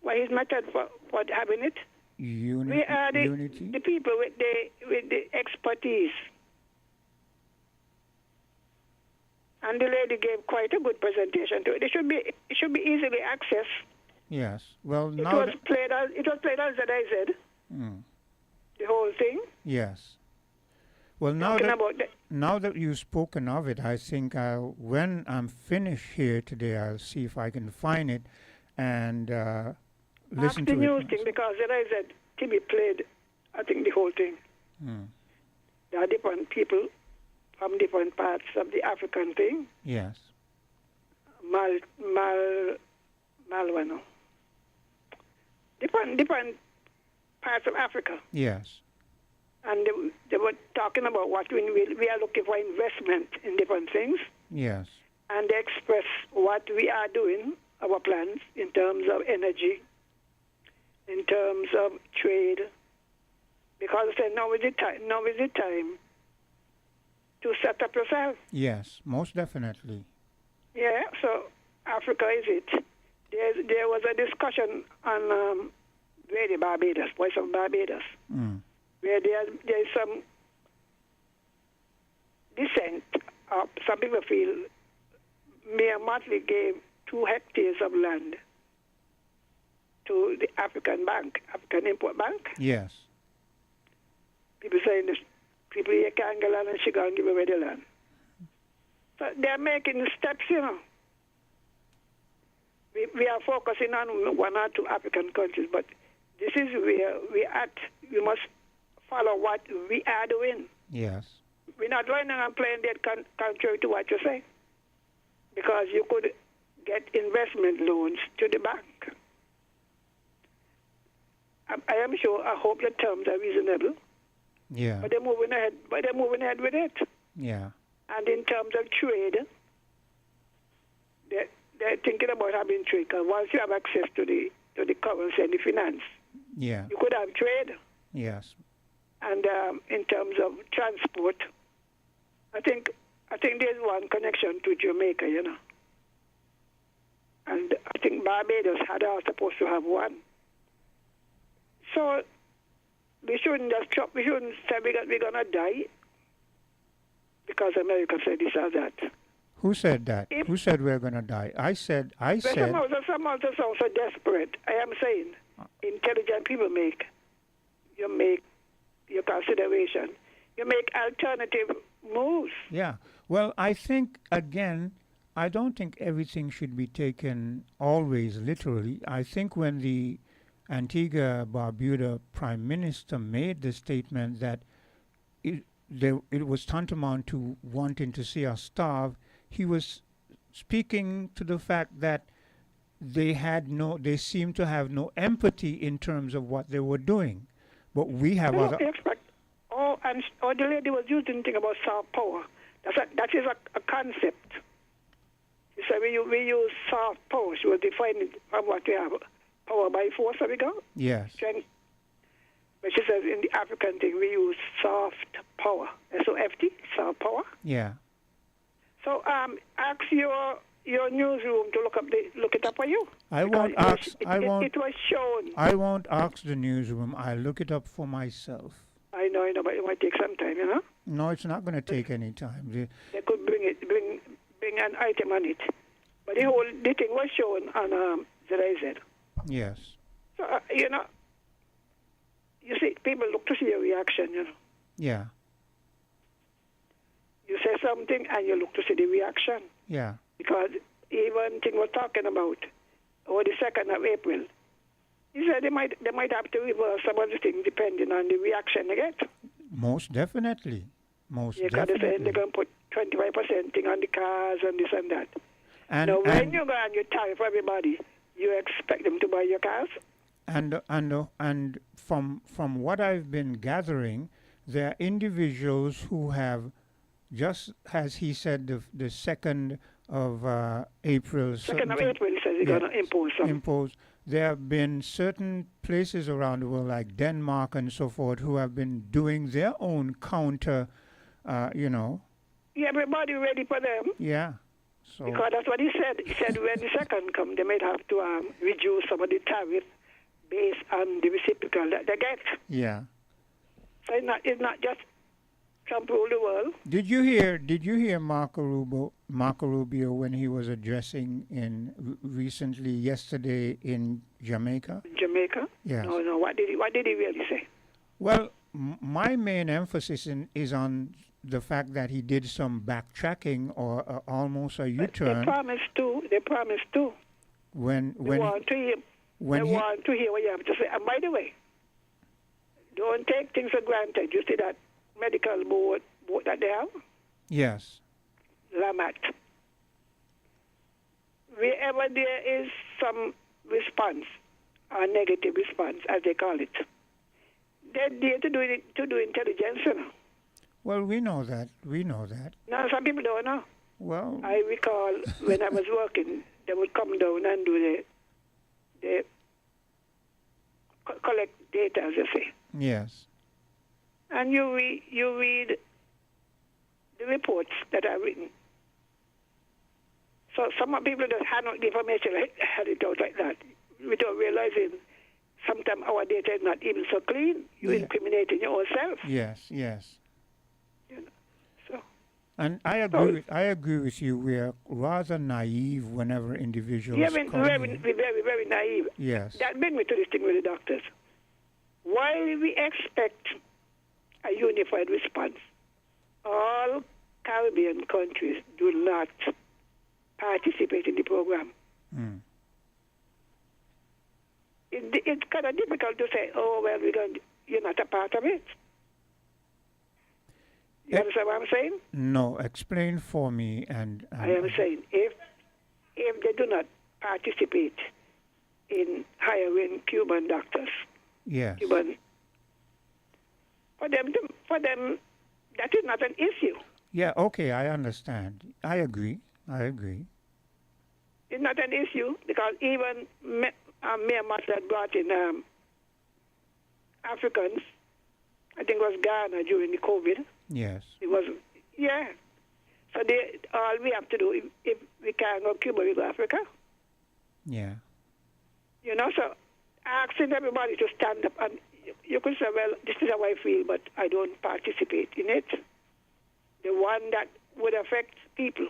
What his method for having it? Unity. We are the people with the expertise. And the lady gave quite a good presentation to it. It should be easily accessed. Yes. Well, it was played as I said. Mm. The whole thing. Yes. Well, now that you've spoken of it, I think when I'm finished here today, I'll see if I can find it and listen the to news it. thing because as I said, Timmy played, I think, the whole thing. There are different people from different parts of the African thing. Yes. Malwano. Different parts of Africa. Yes. And they were talking about what we are looking for investment in different things. Yes. And they express what we are doing, our plans in terms of energy, in terms of trade. Because they say now is the time to set up yourself. Yes, most definitely. Yeah, so Africa is it. There was a discussion on Radio Barbados, Voice of Barbados, where there's some dissent. Some people feel Mayor Motley gave 2 hectares of land to the African Import Bank. Yes. People saying this, people here can't get land and she can't give away the land. So they're making steps, you know. We are focusing on 1 or 2 African countries, but this is where we're at. We must follow what we are doing. Yes. We're not running and playing that contrary to what you say, because you could get investment loans to the bank. I am sure, I hope the terms are reasonable. Yeah. But they're moving ahead. With it. Yeah. And in terms of trade, they're thinking about having trade. Because once you have access to the currency and the finance, Yeah. you could have trade. Yes. And in terms of transport, I think there's one connection to Jamaica, you know. And I think Barbados are supposed to have one. So we shouldn't just stop. We shouldn't say we're going to die because America said this or that. Who said that? Who said we're going to die? I said. Some also sound so desperate. I am saying intelligent people make your consideration. You make alternative moves. Yeah. Well, I think, again, I don't think everything should be taken always literally. I think when the Antigua-Barbuda Prime Minister made the statement that it was tantamount to wanting to see us starve, he was speaking to the fact that they seemed to have no empathy in terms of what they were doing. But we have other... the lady was using thing about soft power. That is a concept. She said we use soft power. She was defining from what we have. Power by force, have we got? Yes. But she says in the African thing, we use soft power. S-O-F-T, soft power. Yeah. So ask your newsroom to look it up for you. It was shown. I won't ask the newsroom. I'll look it up for myself. I know, but it might take some time, you know? No, it's not going to take any time. They could bring an item on it. But the thing was shown on ZIZ. Yes. So, you know, you see, people look to see your reaction, you know. Yeah. You say something and you look to see the reaction. Yeah. Because even thing we're talking about, or the 2nd of April, he said they might have to reverse some of the things depending on the reaction they get. Most definitely. Because they're going to put 25% thing on the cars and this and that. And when you go and you tariff everybody, you expect them to buy your cars? And from what I've been gathering, there are individuals who have, just as he said, the 2nd of April. 2nd of April, he says he's going to impose something. There have been certain places around the world, like Denmark and so forth, who have been doing their own counter, you know. Yeah, everybody ready for them. Yeah. So because that's what he said. He said when the 2nd come, they might have to reduce some of the tariff based on the reciprocal that they get. Yeah. So it's not just Trump rule the world. Did you hear Marco Rubio when he was addressing recently yesterday in Jamaica? Jamaica? Yes. No. What did he really say? Well, my main emphasis is on the fact that he did some backtracking or almost a U-turn. They promised to. When they want to when they he want to hear what you have to say. And by the way, don't take things for granted. You see that medical board that they have? yes, MARCHT. Wherever there is some response, or negative response, as they call it, they're there to do intelligence, you know. well, we know that. We know that. Now, some people don't know. Well, I recall when I was working, they would come down and do the collect data, as you say. yes, And you read the reports that are written. So some people just hand out the information, hand it out like that, without realizing sometimes our data is not even so clean. You're incriminating yourself. yes, yes. You know, so. And I agree with you. We are rather naive whenever individuals Yeah, come in. very naive. Yes. That brings me to this thing with the doctors. Why we expect a unified response? All Caribbean countries do not participate in the program. Mm. It's kind of difficult to say, oh, well, you're not a part of it. You understand what I'm saying? No, explain for me. And I am saying if they do not participate in hiring Cuban doctors, yes, Cuban, for them, that is not an issue. yeah, okay, I understand. I agree. It's not an issue because even Mayor Mart that brought in Africans, I think it was Ghana during the COVID. Yes. It was, yeah. So all we have to do, if we can't go Cuba, we go Africa. Yeah. You know, so asking everybody to stand up, and you could say, well, this is how I feel, but I don't participate in it. The one that would affect people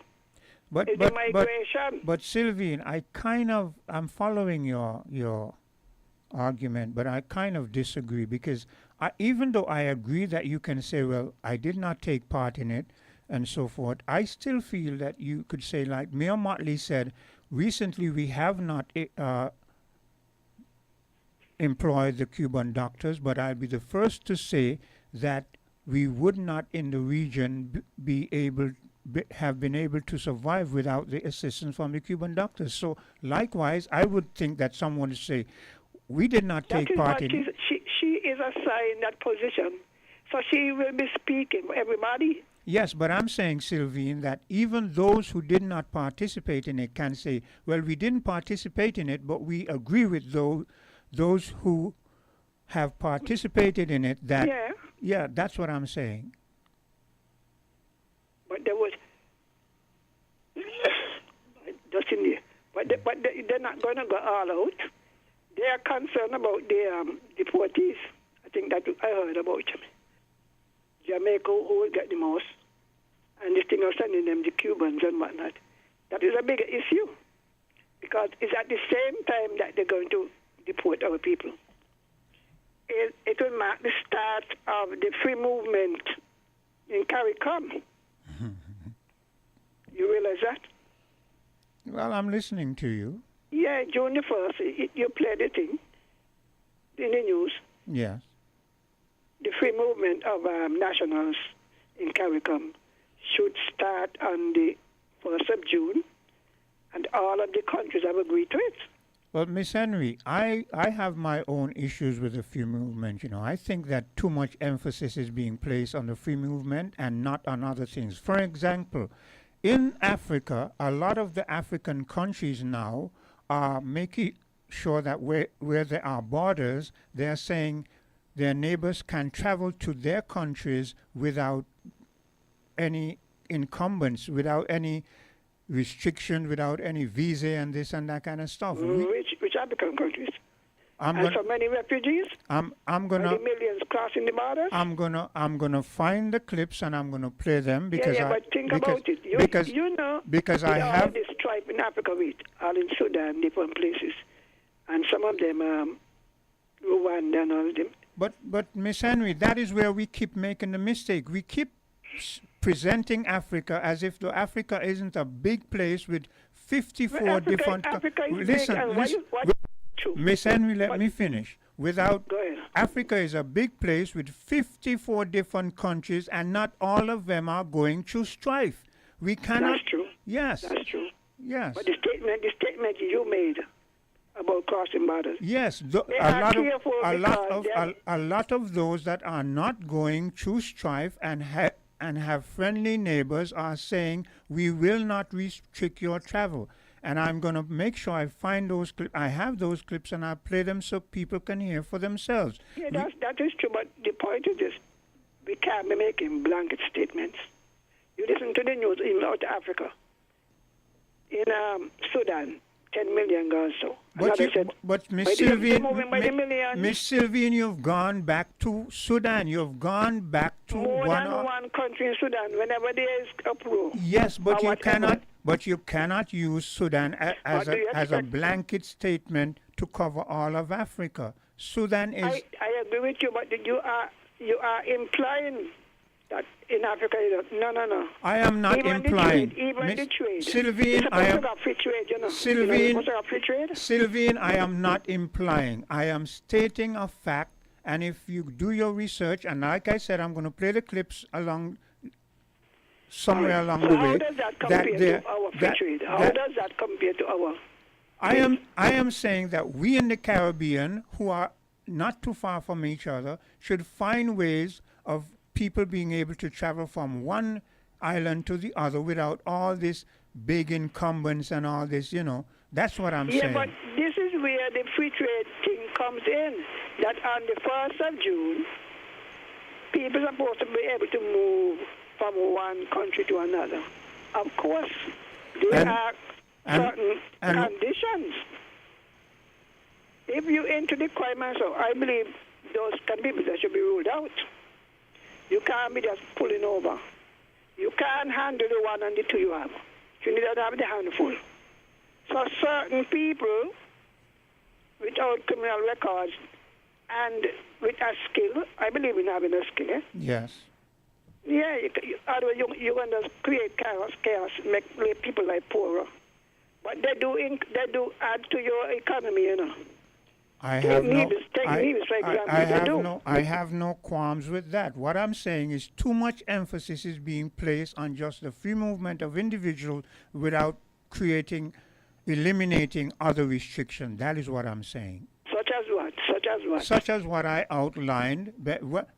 is the migration. But Sylvine, I'm following your argument, but I kind of disagree because even though I agree that you can say, well, I did not take part in it and so forth, I still feel that you could say, like Mayor Motley said, recently we have not employed the Cuban doctors, but I'll be the first to say that we would not in the region have been able to survive without the assistance from the Cuban doctors. So likewise, I would think that someone would say, we did not take part in it. She is assigned that position, so she will be speaking for everybody. Yes, but I'm saying, Sylvine, that even those who did not participate in it can say, well, we didn't participate in it, but we agree with those who have participated in it. That yeah, that's what I'm saying. But there was just in there. But they're not going to go all out. They are concerned about the deportees. I think that I heard about Jamaica, who will get the most, and this thing of sending them the Cubans and whatnot. That is a bigger issue because it's at the same time that they're going to deport our people. It will mark the start of the free movement in CARICOM. You realize that? Well, I'm listening to you. Yeah, June the 1st, you played the thing in the news. Yes. The free movement of nationals in CARICOM should start on the 1st of June, and all of the countries have agreed to it. Well, Miss Henry, I have my own issues with the free movement. You know, I think that too much emphasis is being placed on the free movement and not on other things. For example, in Africa, a lot of the African countries now are making sure that where there are borders, they are saying their neighbors can travel to their countries without any incumbents, without any restriction, without any visa and this and that kind of stuff. Which African countries? And so many refugees? I'm gonna many millions crossing the borders? I'm gonna find the clips and I'm gonna play them because but think about it. You know, I have all this strife in Africa with all in Sudan, different places, and some of them Rwanda and all of them. But Miss Henry, that is where we keep making the mistake. We keep presenting Africa as if Africa isn't a big place with 54 different. Africa is listen, big, and listen. what true. Miss Henry, let me finish. Without Go ahead. Africa is a big place with 54 different countries, and not all of them are going through strife. We cannot. That's true. Yes. That's true. Yes. But the statement you made about crossing borders. Yes, They are careful a lot of those that are not going through strife and have friendly neighbors are saying we will not restrict your travel. And I'm going to make sure I find those clips. I have those clips and I'll play them so people can hear for themselves. Yeah, that is true. But the point is this: we can't be making blanket statements. You listen to the news in North Africa, in Sudan. 10 million gone so. But Miss Sylvine, you've gone back to Sudan. You've gone back to more than one country in Sudan. Whenever there is uproar. Yes, but you cannot. But you cannot use Sudan as a blanket statement to cover all of Africa. Sudan is. I agree with you, but you are implying that in Africa, no. I am not implying. Even the trade. Sylvine, I am. Sylvine, I am not implying. I am stating a fact, and if you do your research, and like I said, I'm going to play the clips somewhere along the way. How does that compare to our free trade? How does that compare to our? I am saying that we in the Caribbean, who are not too far from each other, should find ways of people being able to travel from one island to the other without all this big incumbents and all this, That's what I'm saying. Yeah, but this is where the free trade thing comes in. That on the 1st of June, people are supposed to be able to move from one country to another. Of course, there are certain conditions. If you enter the crime, so I believe those can be people that should be ruled out. You can't be just pulling over. You can't handle the one and the two you have. You need to have the handful. So certain people without criminal records and with a skill, I believe in having a skill. Eh? Yes. Yeah, otherwise you're going to create chaos, make people like poorer. But they do add to your economy, I have no qualms with that. What I'm saying is too much emphasis is being placed on just the free movement of individuals without eliminating other restrictions. That is what I'm saying. Such as what? Such as what I outlined.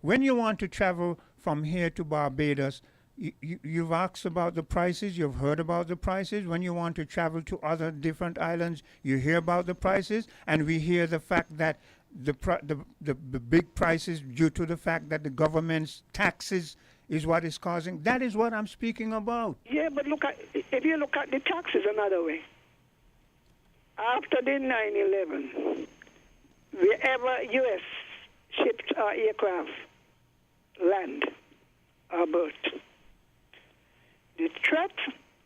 When you want to travel from here to Barbados, you've asked about the prices, you've heard about the prices. When you want to travel to other different islands, you hear about the prices, and we hear the fact that the big prices due to the fact that the government's taxes is what is causing. That is what I'm speaking about. Yeah, but if you look at the taxes another way, after the 9/11, wherever U.S. shipped our aircraft land or berth, the threat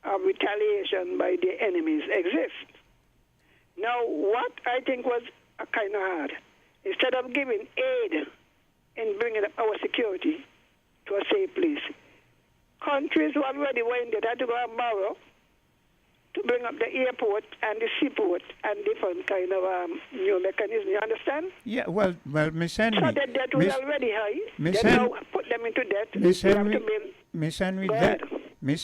of retaliation by the enemies exists. Now, what I think was kind of hard, instead of giving aid in bringing up our security to a safe place, countries who already were in there had to go and borrow to bring up the airport and the seaport and different kind of new mechanism. You understand? Yeah, well, Miss Henry. So the debt was already high. Miss Henry, now put them into debt. Miss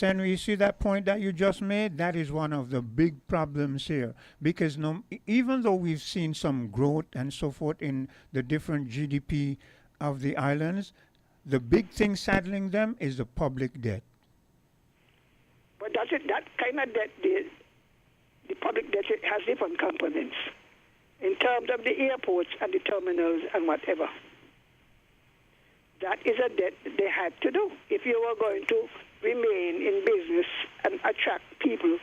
Henry, you see that point that you just made? That is one of the big problems here. Because even though we've seen some growth and so forth in the different GDP of the islands, the big thing saddling them is the public debt. But that kind of debt, the public debt has different components in terms of the airports and the terminals and whatever. That is a debt they had to do if you were going to remain in business and attract people.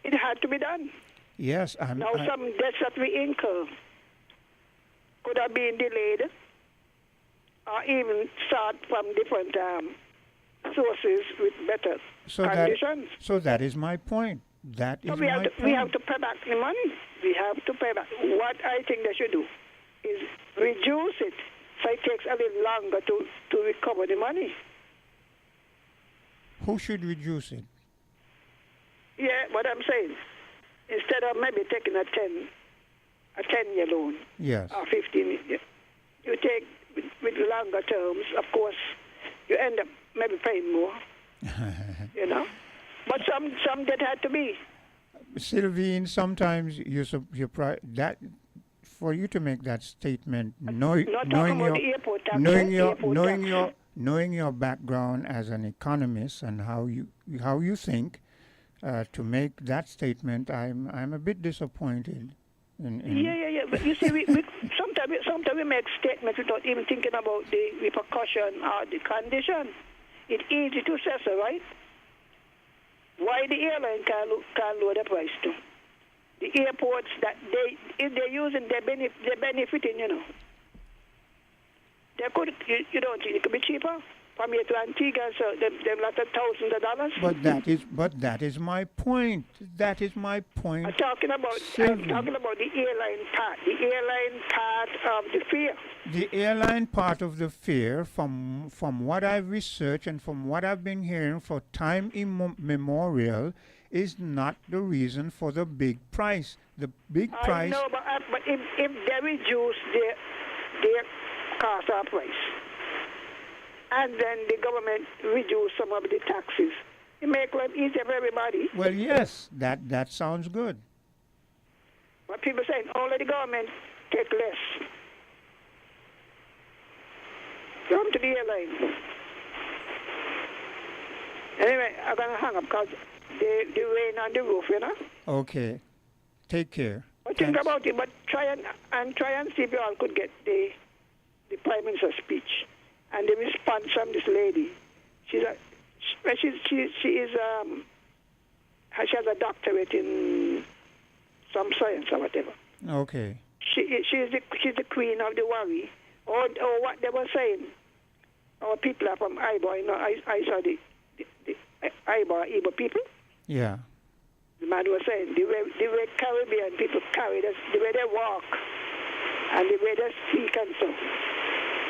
It had to be done. Yes. Some debts that we incur could have been delayed or even start from different sources with better conditions. So that is my point. That is we my have point. We have to pay back the money. We have to pay back. What I think they should do is reduce it so it takes a little longer to recover the money. Who should reduce it? Yeah, what I'm saying. Instead of maybe taking a 10 a 10-year loan. Yes. Or 15. You take with longer terms, of course, you end up maybe paying more. You know, but some that had to be. Sylvine, sometimes that for you to make that statement, knowing your background as an economist and how you think, to make that statement, I'm a bit disappointed. Yeah. But you see, sometimes we make statements without even thinking about the repercussion or the condition. It's easy to say so, right? Why the airline can't lower the price too? The airports that if they're using, they're benefiting, you know. They could, you don't think it could be cheaper from here to Antigua, so them lot of thousands of dollars. But that is my point. That is my point. I'm talking about the airline part. The airline part of the fare. The airline part of the fare, from what I've researched and from what I've been hearing for time immemorial, is not the reason for the big price. The big price. I know, but if they reduce their cost of price, and then the government reduce some of the taxes, it make life easier for everybody. Well, yes, that sounds good. But people saying only the government take less. Come to the airline. Anyway, I'm gonna hang up because the rain on the roof, you know. Okay, take care. But think about it. But try and see if you all could get the Prime Minister's speech and the response from this lady. She has a doctorate in some science or whatever. Okay. She's the queen of the worry. Or what they were saying. Our people are from Ibo. You know, I saw the Ibo people. Yeah. The man was saying the way Caribbean people carry this, the way they walk and the way they speak and so.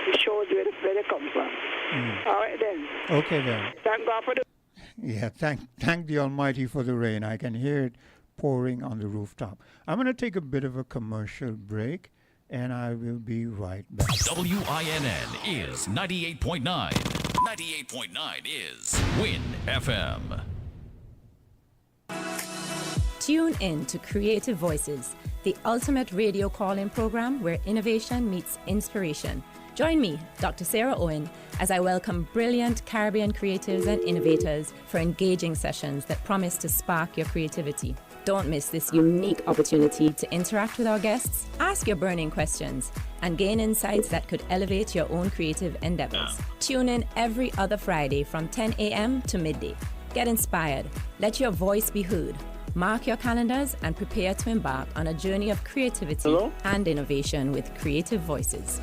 It shows where they come from. All right then. Okay then. Thank God for the. Yeah, thank the Almighty for the rain. I can hear it pouring on the rooftop. I'm going to take a bit of a commercial break, and I will be right back. WINN is 98.9. 98.9 is Win FM. Tune in to Creative Voices, the ultimate radio call-in program where innovation meets inspiration. Join me, Dr. Sarah Owen, as I welcome brilliant Caribbean creatives and innovators for engaging sessions that promise to spark your creativity. Don't miss this unique opportunity to interact with our guests, ask your burning questions, and gain insights that could elevate your own creative endeavors. Tune in every other Friday from 10 a.m. to midday. Get inspired. Let your voice be heard. Mark your calendars and prepare to embark on a journey of creativity and innovation with Creative Voices.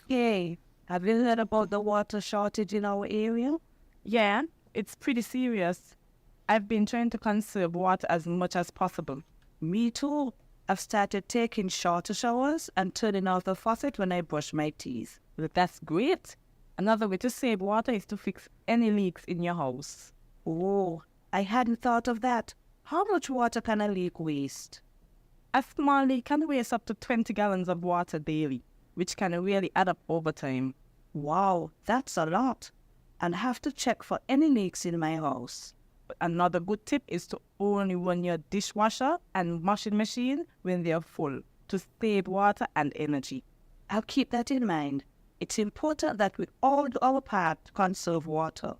Hey, have you heard about the water shortage in our area? Yeah, it's pretty serious. I've been trying to conserve water as much as possible. Me too. I've started taking shorter showers and turning off the faucet when I brush my teeth. But that's great. Another way to save water is to fix any leaks in your house. Oh, I hadn't thought of that. How much water can a leak waste? A small leak can waste up to 20 gallons of water daily, which can really add up over time. Wow, that's a lot. And have to check for any leaks in my house. But another good tip is to only run your dishwasher and washing machine when they're full to save water and energy. I'll keep that in mind. It's important that we all do our part to conserve water,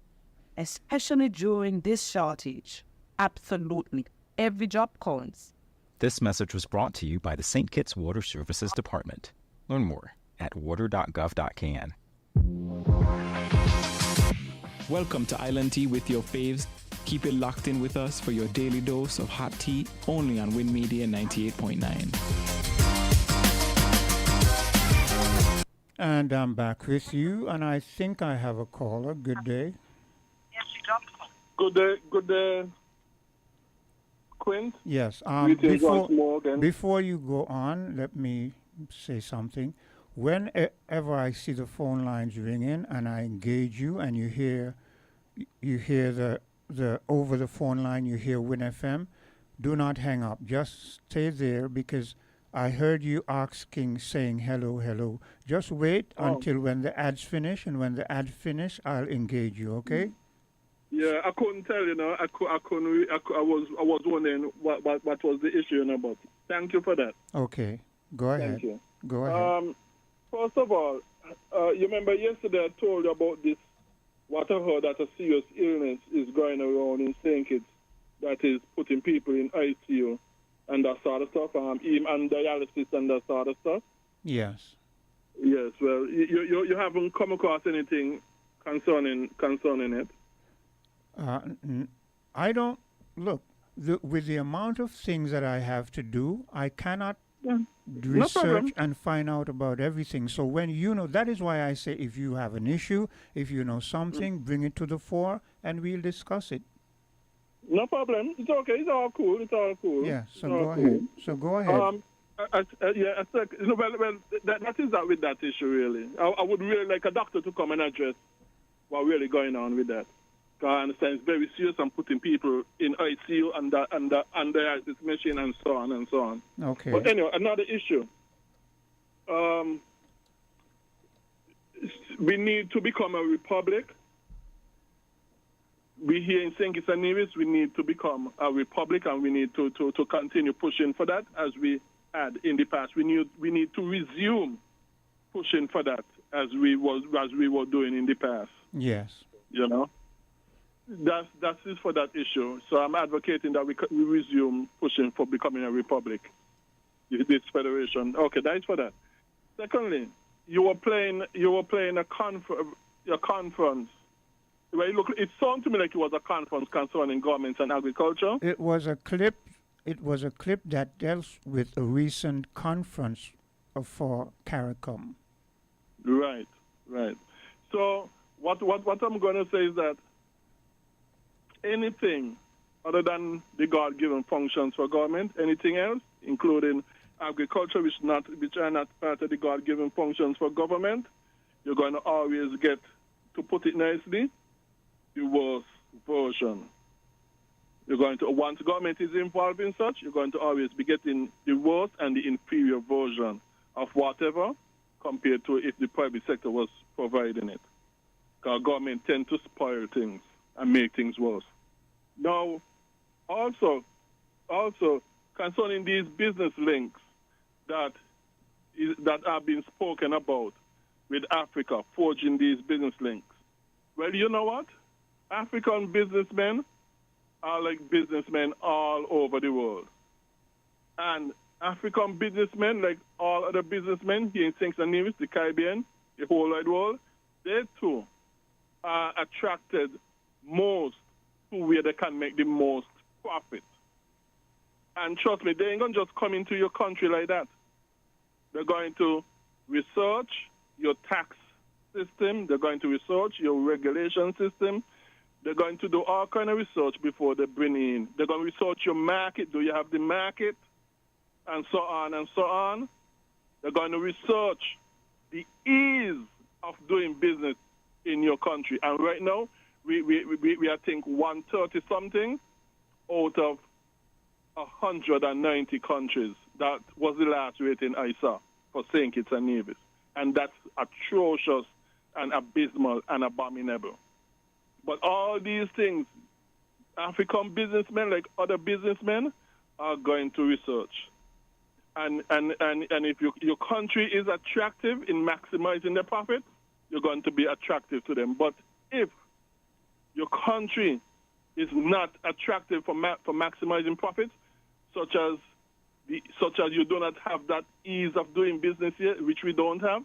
especially during this shortage. Absolutely. Every drop counts. This message was brought to you by the St. Kitts Water Services Department. Learn more at water.gov.kn. Welcome to Island Tea with your faves. Keep it locked in with us for your daily dose of hot tea, only on Win Media 98.9. And I'm back with you, and I think I have a caller. Good day. Good day, Quint. Yes. Before you go on, let me say something. Whenever I see the phone lines ringing and I engage you, and you hear the the over the phone line you hear Win FM, do not hang up. Just stay there because I heard you asking, saying hello, hello. Just wait until when the ads finish, and when the ad finish, I'll engage you. Okay? Yeah, I couldn't tell you. Know, I was wondering what was the issue about. Thank you for that. Okay. Go ahead. Thank you. Go ahead. First of all, you remember yesterday I told you about this. What I heard that a serious illness is going around in St. Kitts that is putting people in ICU and that sort of stuff, even and dialysis and that sort of stuff. Yes. Yes. Well, you haven't come across anything concerning it. I don't look with the amount of things that I have to do. I cannot research and find out about everything. So when you know, that is why I say if you have an issue, if you know something, bring it to the fore and we'll discuss it. No problem. It's okay. It's all cool. Yeah. So go ahead. So go ahead. That is that with that issue really. I would really like a doctor to come and address what's really going on with that. I understand it's very serious and putting people in ICU and this machine and so on and so on. Okay. But anyway, another issue. We need to become a republic. We here in St. Kitts and Nevis, we need to become a republic, and we need to continue pushing for that as we had in the past. We need to resume pushing for that as we were doing in the past. Yes. You know. That is for that issue. So I'm advocating that we resume pushing for becoming a republic, this federation. Okay, that is for that. Secondly, you were playing a conference. Well, it sounded to me like it was a conference concerning governments and agriculture. It was a clip. It was a clip that dealt with a recent conference for CARICOM. Right. So what I'm going to say is that anything other than the God-given functions for government, anything else, including agriculture, which are not part of the God-given functions for government, you're going to always get, to put it nicely, the worst version. You're going to, once government is involved in such, you're going to always be getting the worst and the inferior version of whatever compared to if the private sector was providing it. Because government tend to spoil things and make things worse. Now, also concerning these business links that are being spoken about with Africa, forging these business links. Well, you know what? African businessmen are like businessmen all over the world. And African businessmen, like all other businessmen here in St. Kitts and Nevis, the Caribbean, the whole wide world, they too are attracted most to where they can make the most profit. And trust me, they ain't going to just come into your country like that. They're going to research your tax system. They're going to research your regulation system. They're going to do all kind of research before they bring in. They're going to research your market. Do you have the market? And so on and so on. They're going to research the ease of doing business in your country. And right now, we I think 130-something out of 190 countries. That was the last rating I saw for St. Kitts and Nevis. And that's atrocious and abysmal and abominable. But all these things, African businessmen, like other businessmen, are going to research. And if your country is attractive in maximizing their profit, you're going to be attractive to them. But if your country is not attractive for maximizing profits, such as you do not have that ease of doing business here, which we don't have,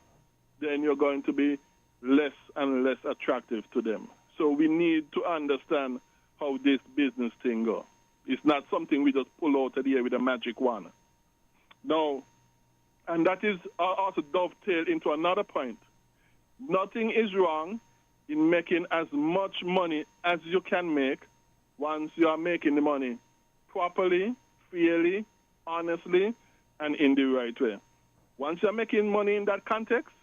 then you're going to be less and less attractive to them. So we need to understand how this business thing goes. It's not something we just pull out of the air with a magic wand. No, and that is also dovetailed into another point. Nothing is wrong in making as much money as you can make once you are making the money properly, fairly, honestly, and in the right way. Once you're making money in that context,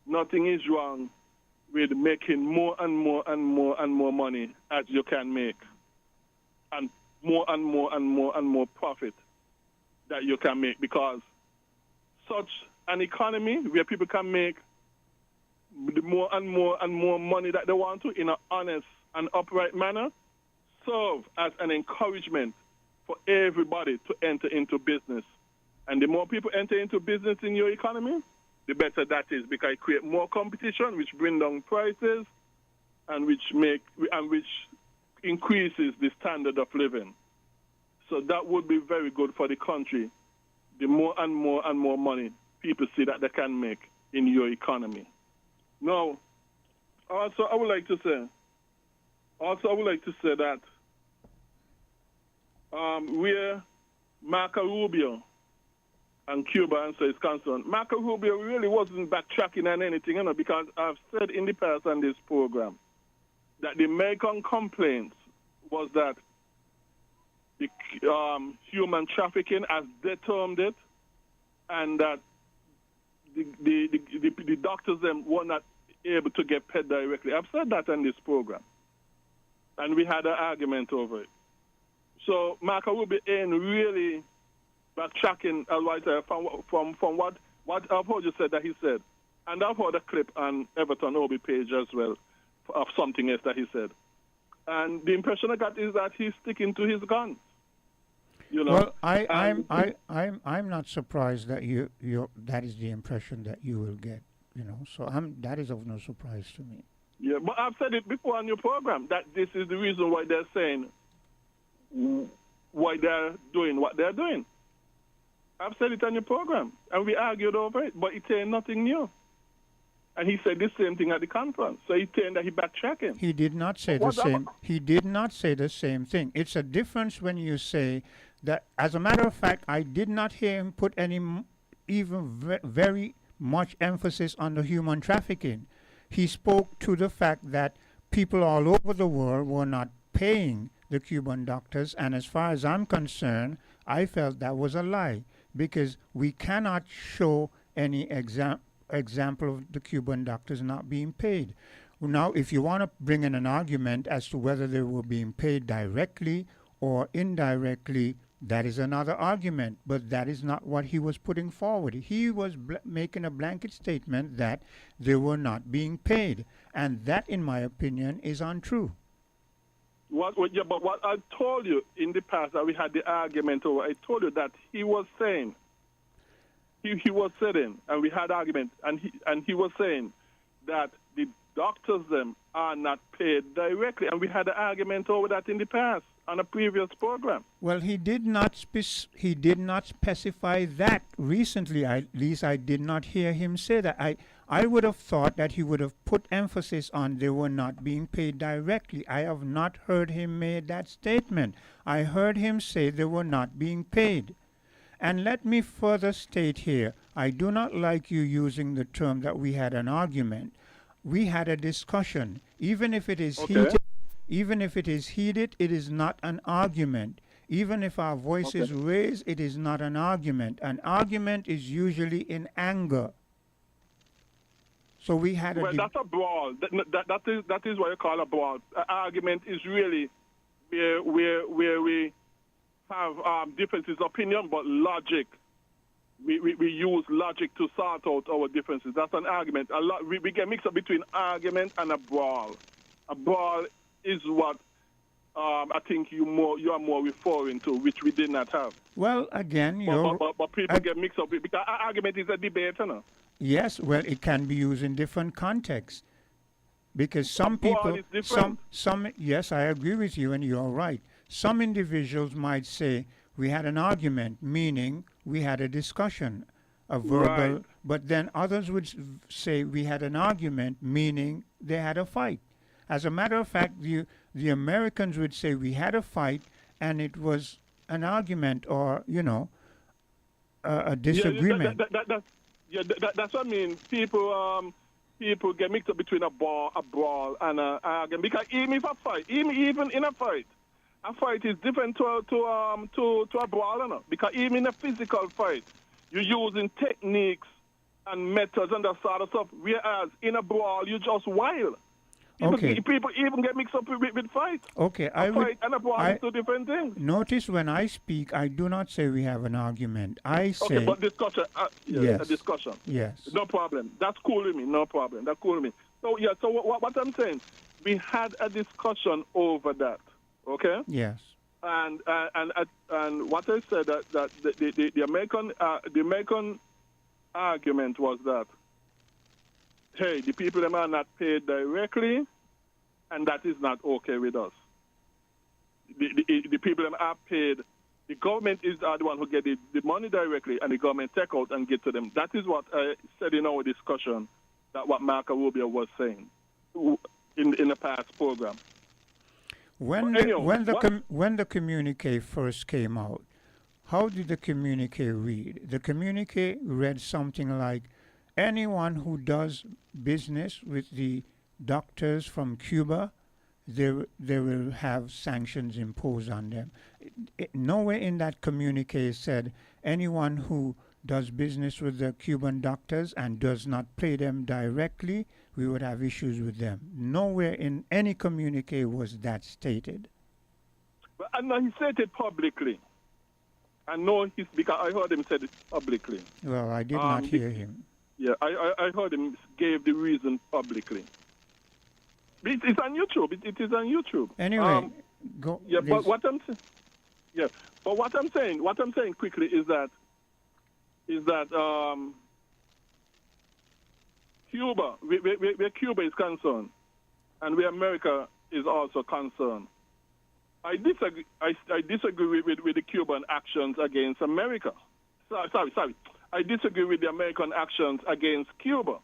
nothing is wrong with making more and more and more and more money as you can make and more and more and more and more profit that you can make, because such an economy where people can make the more and more and more money that they want to in an honest and upright manner serve as an encouragement for everybody to enter into business. And the more people enter into business in your economy, the better that is, because it creates more competition, which bring down prices and which increases the standard of living. So that would be very good for the country. The more and more and more money people see that they can make in your economy. Now, also I would like to say that where Marco Rubio and Cuba answer is concerned, Marco Rubio really wasn't backtracking on anything, because I've said in the past on this program that the American complaints was that the human trafficking, as they termed it, and that the doctors them were not able to get paid directly. I've said that on this program, and we had an argument over it. So Marco Rubio ain't really backtracking from what I've heard you said that he said, and I've heard a clip on Everton Obi page as well of something else that he said, and the impression I got is that he's sticking to his guns. Well, I'm not surprised that that is the impression that you will get. So that is of no surprise to me. Yeah, but I've said it before on your program that this is the reason why they're saying why they're doing what they're doing. I've said it on your program, and we argued over it, but it ain't nothing new. And he said the same thing at the conference. So he's saying that he backtracking. He did not say the same. He did not say the same thing. It's a difference when you say that. As a matter of fact, I did not hear him put very much emphasis on the human trafficking. He spoke to the fact that people all over the world were not paying the Cuban doctors, and as far as I'm concerned, I felt that was a lie, because we cannot show any example of the Cuban doctors not being paid. Now, if you want to bring in an argument as to whether they were being paid directly or indirectly, that is another argument, but that is not what he was putting forward. He was making a blanket statement that they were not being paid, and that, in my opinion, is untrue. But what I told you in the past that we had the argument over, I told you that he was saying, he was saying, and we had argument, and he was saying that the doctors them are not paid directly, and we had an argument over that in the past on a previous program. Well, he did not specify that recently. At least I did not hear him say that. I would have thought that he would have put emphasis on they were not being paid directly. I have not heard him make that statement. I heard him say they were not being paid. And let me further state here, I do not like you using the term that we had an argument. We had a discussion. Even if it is heated, it is not an argument. Even if our voice is raised, it is not an argument. An argument is usually in anger. So we had that's a brawl. That is what you call a brawl. An argument is really where we have differences of opinion, but logic. We use logic to sort out our differences. That's an argument. We get mixed up between argument and a brawl. A brawl is what I think you are more referring to, which we did not have. Well, again, but people get mixed up because argument is a debate, you know. Yes, well, it can be used in different contexts, because some people, yes, I agree with you, and you're right. Some individuals might say we had an argument, meaning we had a discussion, a verbal, right. But then others would say we had an argument, meaning they had a fight. As a matter of fact, the Americans would say we had a fight and it was an argument, or, a disagreement. That's what I mean. People get mixed up between a brawl and an argument, because even in a fight, a fight is different to a brawl, because even in a physical fight, you're using techniques and methods and that sort of stuff, whereas in a brawl, you just wild. Okay. People even get mixed up with fight. Okay, Fight and a war is two different things. Notice when I speak, I do not say we have an argument. I say... Okay, but discussion. Yes. A discussion. Yes. No problem. That's cool with me. No problem. That's cool with me. So, yeah, so what I'm saying, we had a discussion over that, okay? Yes. And what I said, that the American argument was that, hey, the people them are not paid directly, and that is not okay with us. The people them are paid. The government is the one who get the money directly, and the government take out and get to them. That is what I said in our discussion, that what Marco Rubio was saying in the past program. When the communique first came out, how did the communique read? The communique read something like, anyone who does business with the doctors from Cuba, they will have sanctions imposed on them. Nowhere in that communique said anyone who does business with the Cuban doctors and does not pay them directly, we would have issues with them. Nowhere in any communique was that stated. But I know he said it publicly. I know because I heard him say it publicly. Well, I did not hear him. Yeah, I heard him gave the reason publicly. It's on YouTube. It is on YouTube. Anyway, go. Yeah, but what I'm saying quickly is that Cuba, where Cuba is concerned, and where America is also concerned, I disagree with the Cuban actions against America. Sorry. I disagree with the American actions against Cuba.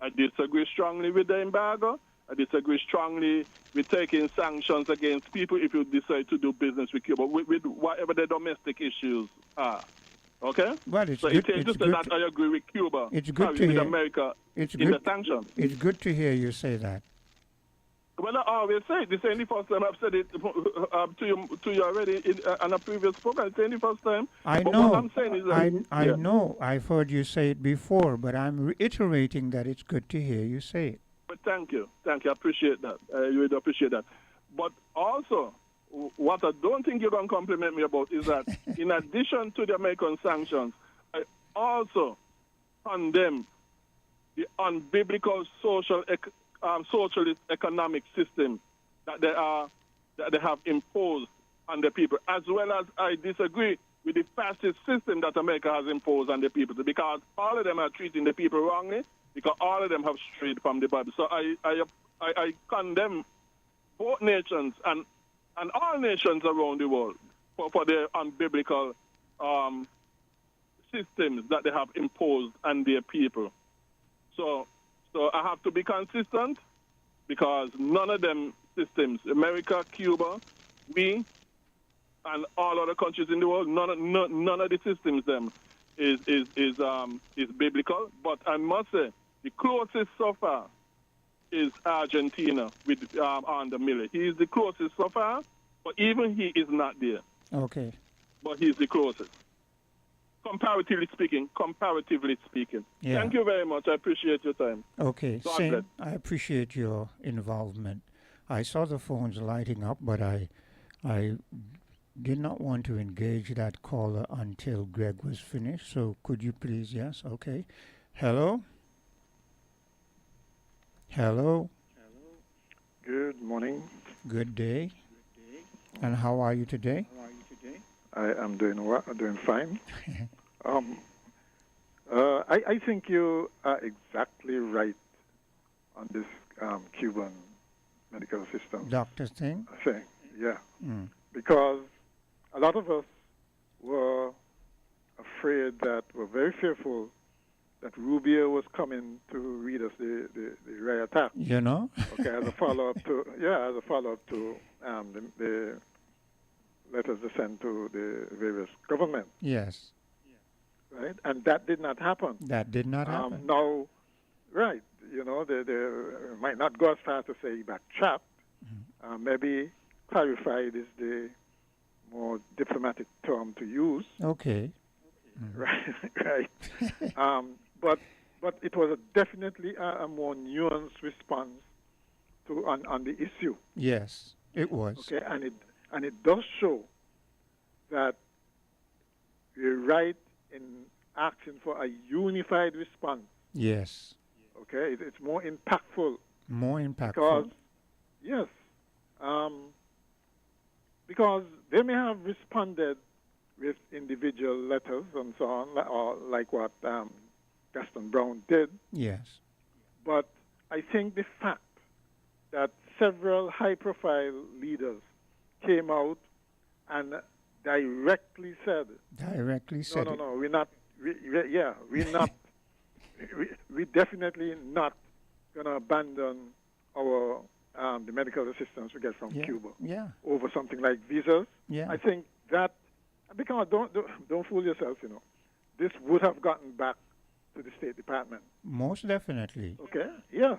I disagree strongly with the embargo. I disagree strongly with taking sanctions against people if you decide to do business with Cuba, with whatever the domestic issues are. Okay? Well, it's so good. It's good that I agree with Cuba. It's good to with hear. America It's in good. the sanctions. It's good to hear you say that. Well, I always say it. This ain't the first time I've said it to you already on a previous program. It's ain't the first time. I but know. What I'm saying is that, I know. I've heard you say it before, but I'm reiterating that it's good to hear you say it. But thank you. I appreciate that. I really appreciate that. But also, what I don't think you're going to compliment me about is that in addition to the American sanctions, I also condemn the unbiblical socialist economic system that they have imposed on the people, as well as I disagree with the fascist system that America has imposed on the people, because all of them are treating the people wrongly, because all of them have strayed from the Bible. So I condemn both nations and all nations around the world for their unbiblical systems that they have imposed on their people. So I have to be consistent, because none of them systems, America, Cuba, we, and all other countries in the world, none of the systems them is biblical. But I must say, the closest so far is Argentina with Under Miller. He is the closest so far, but even he is not there. Okay. But he's the closest. Comparatively speaking. Yeah. Thank you very much. I appreciate your time. Okay, God same. bless. I appreciate your involvement. I saw the phones lighting up, but I did not want to engage that caller until Greg was finished. So could you please? Yes. Okay. Hello. Good morning. Good day. And how are you today? I am doing well, doing fine. I think you are exactly right on this Cuban medical system. Doctor thing? Thing, yeah. Mm. Because a lot of us were afraid were very fearful that Rubio was coming to read us the riot act. You know? Okay, as a follow-up to the letters they sent to the various governments. Yes. Right? And that did not happen. Now, right, you know, they might not go as far as to say he got trapped. Mm-hmm. Maybe clarified is the more diplomatic term to use. Okay. Mm-hmm. Right. But it was definitely a more nuanced response on the issue. Yes, it was. Okay, and it does show that we're right in asking for a unified response. Yes. Okay, it's more impactful. More impactful. Because, yes, because they may have responded with individual letters and so on, or like what Gaston Brown did. Yes. But I think the fact that several high-profile leaders came out and directly said, no, we're not, we're not, we're definitely not going to abandon our the medical assistance we get from Cuba over something like visas. Yeah. I think that, because don't fool yourself, this would have gotten back to the State Department. Most definitely. Okay, yeah.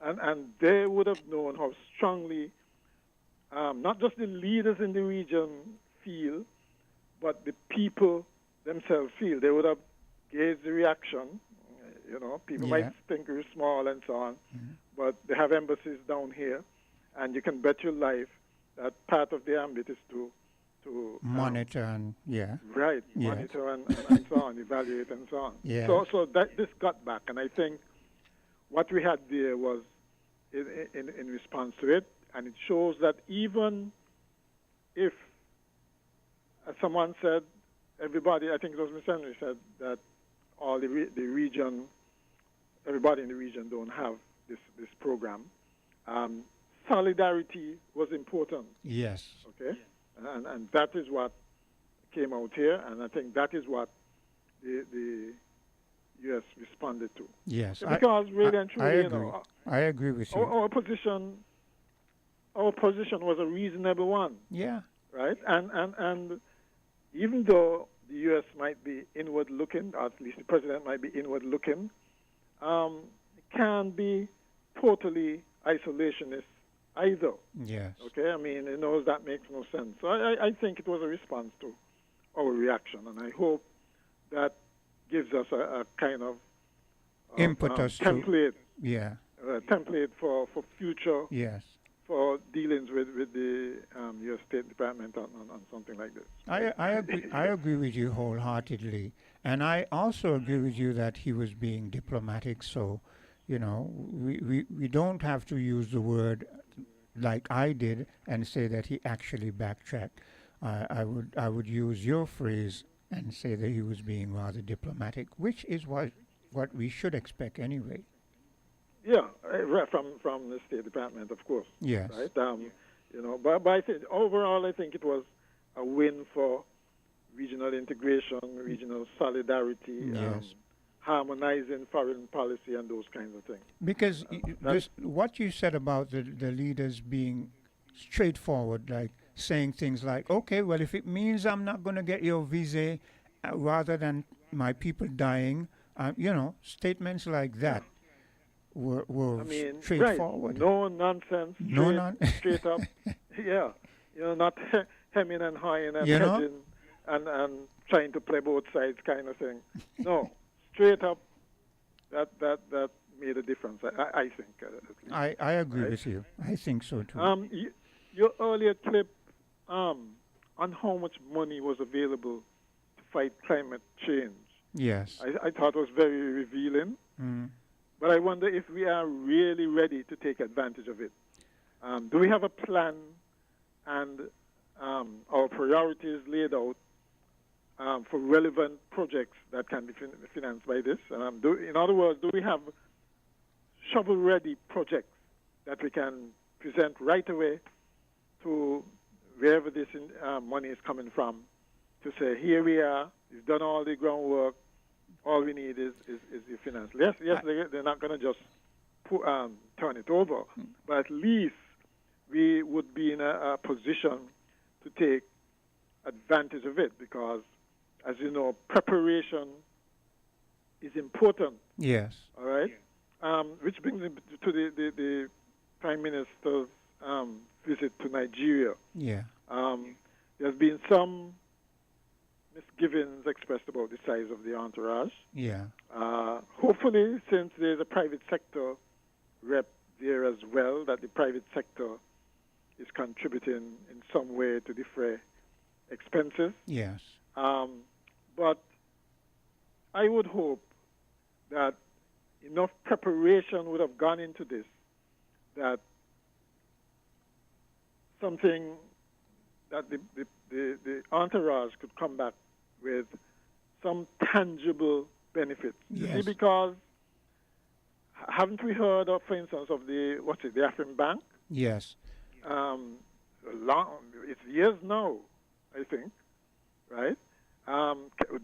And they would have known how strongly not just the leaders in the region feel, but the people themselves feel. They would have gauged the reaction. People might think we're small and so on, but they have embassies down here, and you can bet your life that part of the ambit is to monitor and monitor and so on, evaluate and so on. Yeah. So that this got back, and I think what we had there was in response to it, and it shows that even if, as someone said, everybody, I think it was Ms. Henry said that all the region, everybody in the region don't have this program. Solidarity was important. Yes. Okay, and that is what came out here, and I think that is what the U.S. responded to. Yes. Because really and truly, I agree. I agree with you. Our position was a reasonable one. Yeah. Right, and even though the U.S. might be inward looking, or at least the president might be inward looking, it can't be totally isolationist either. Yes. Okay, I mean, he knows that makes no sense. So I think it was a response to our reaction, and I hope that gives us a kind of impetus template. Template for future. Yes. For dealings with the U.S. State Department on something like this. I agree with you wholeheartedly, and I also agree with you that he was being diplomatic. So, we don't have to use the word like I did and say that he actually backtracked. I would use your phrase and say that he was being rather diplomatic, which is what we should expect anyway. Yeah, from the State Department, of course. Yes. Right. But I think overall, I think it was a win for regional integration, regional solidarity, harmonizing foreign policy, and those kinds of things. Because what you said about the leaders being straightforward, like saying things like, "Okay, well, if it means I'm not going to get your visa, rather than my people dying," statements like that. Were straightforward. Right. No nonsense. Straight up. Yeah. Not hemming and hawing and hedging and trying to play both sides kind of thing. No. Straight up. That made a difference, I think. I agree with you. I think so too. Your earlier clip on how much money was available to fight climate change. Yes. I thought was very revealing. But I wonder if we are really ready to take advantage of it. Do we have a plan and our priorities laid out for relevant projects that can be financed by this? In other words, do we have shovel-ready projects that we can present right away to wherever this money is coming from to say, here we are, we've done all the groundwork, all we need is the finance. Yes, they're not going to just turn it over, but at least we would be in a position to take advantage of it because, as you know, preparation is important. Yes. All right? Which brings me to the Prime Minister's visit to Nigeria. Yeah. There's been some misgivings expressed about the size of the entourage. Yeah. Hopefully, since there's a private sector rep there as well, that the private sector is contributing in some way to defray expenses. Yes. But I would hope that enough preparation would have gone into this, that something that the entourage could come back with some tangible benefits. Yes. You see, because haven't we heard of, for instance, of the African Bank? Yes. It's years now, I think, right?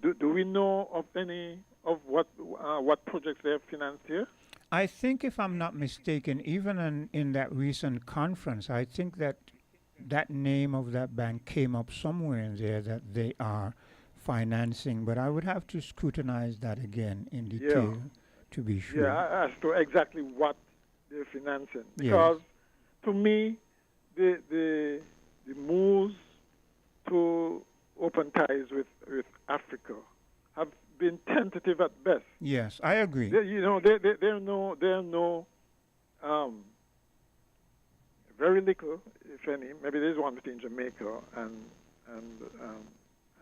Do we know of any of what projects they have financed here? I think, if I'm not mistaken, even in that recent conference, I think that name of that bank came up somewhere in there, that they are financing, but I would have to scrutinize that again in detail to be sure. Yeah, as to exactly what they're financing. Because to me, the moves to open ties with Africa have been tentative at best. Yes, I agree. There are no very little, if any. Maybe there's one between Jamaica and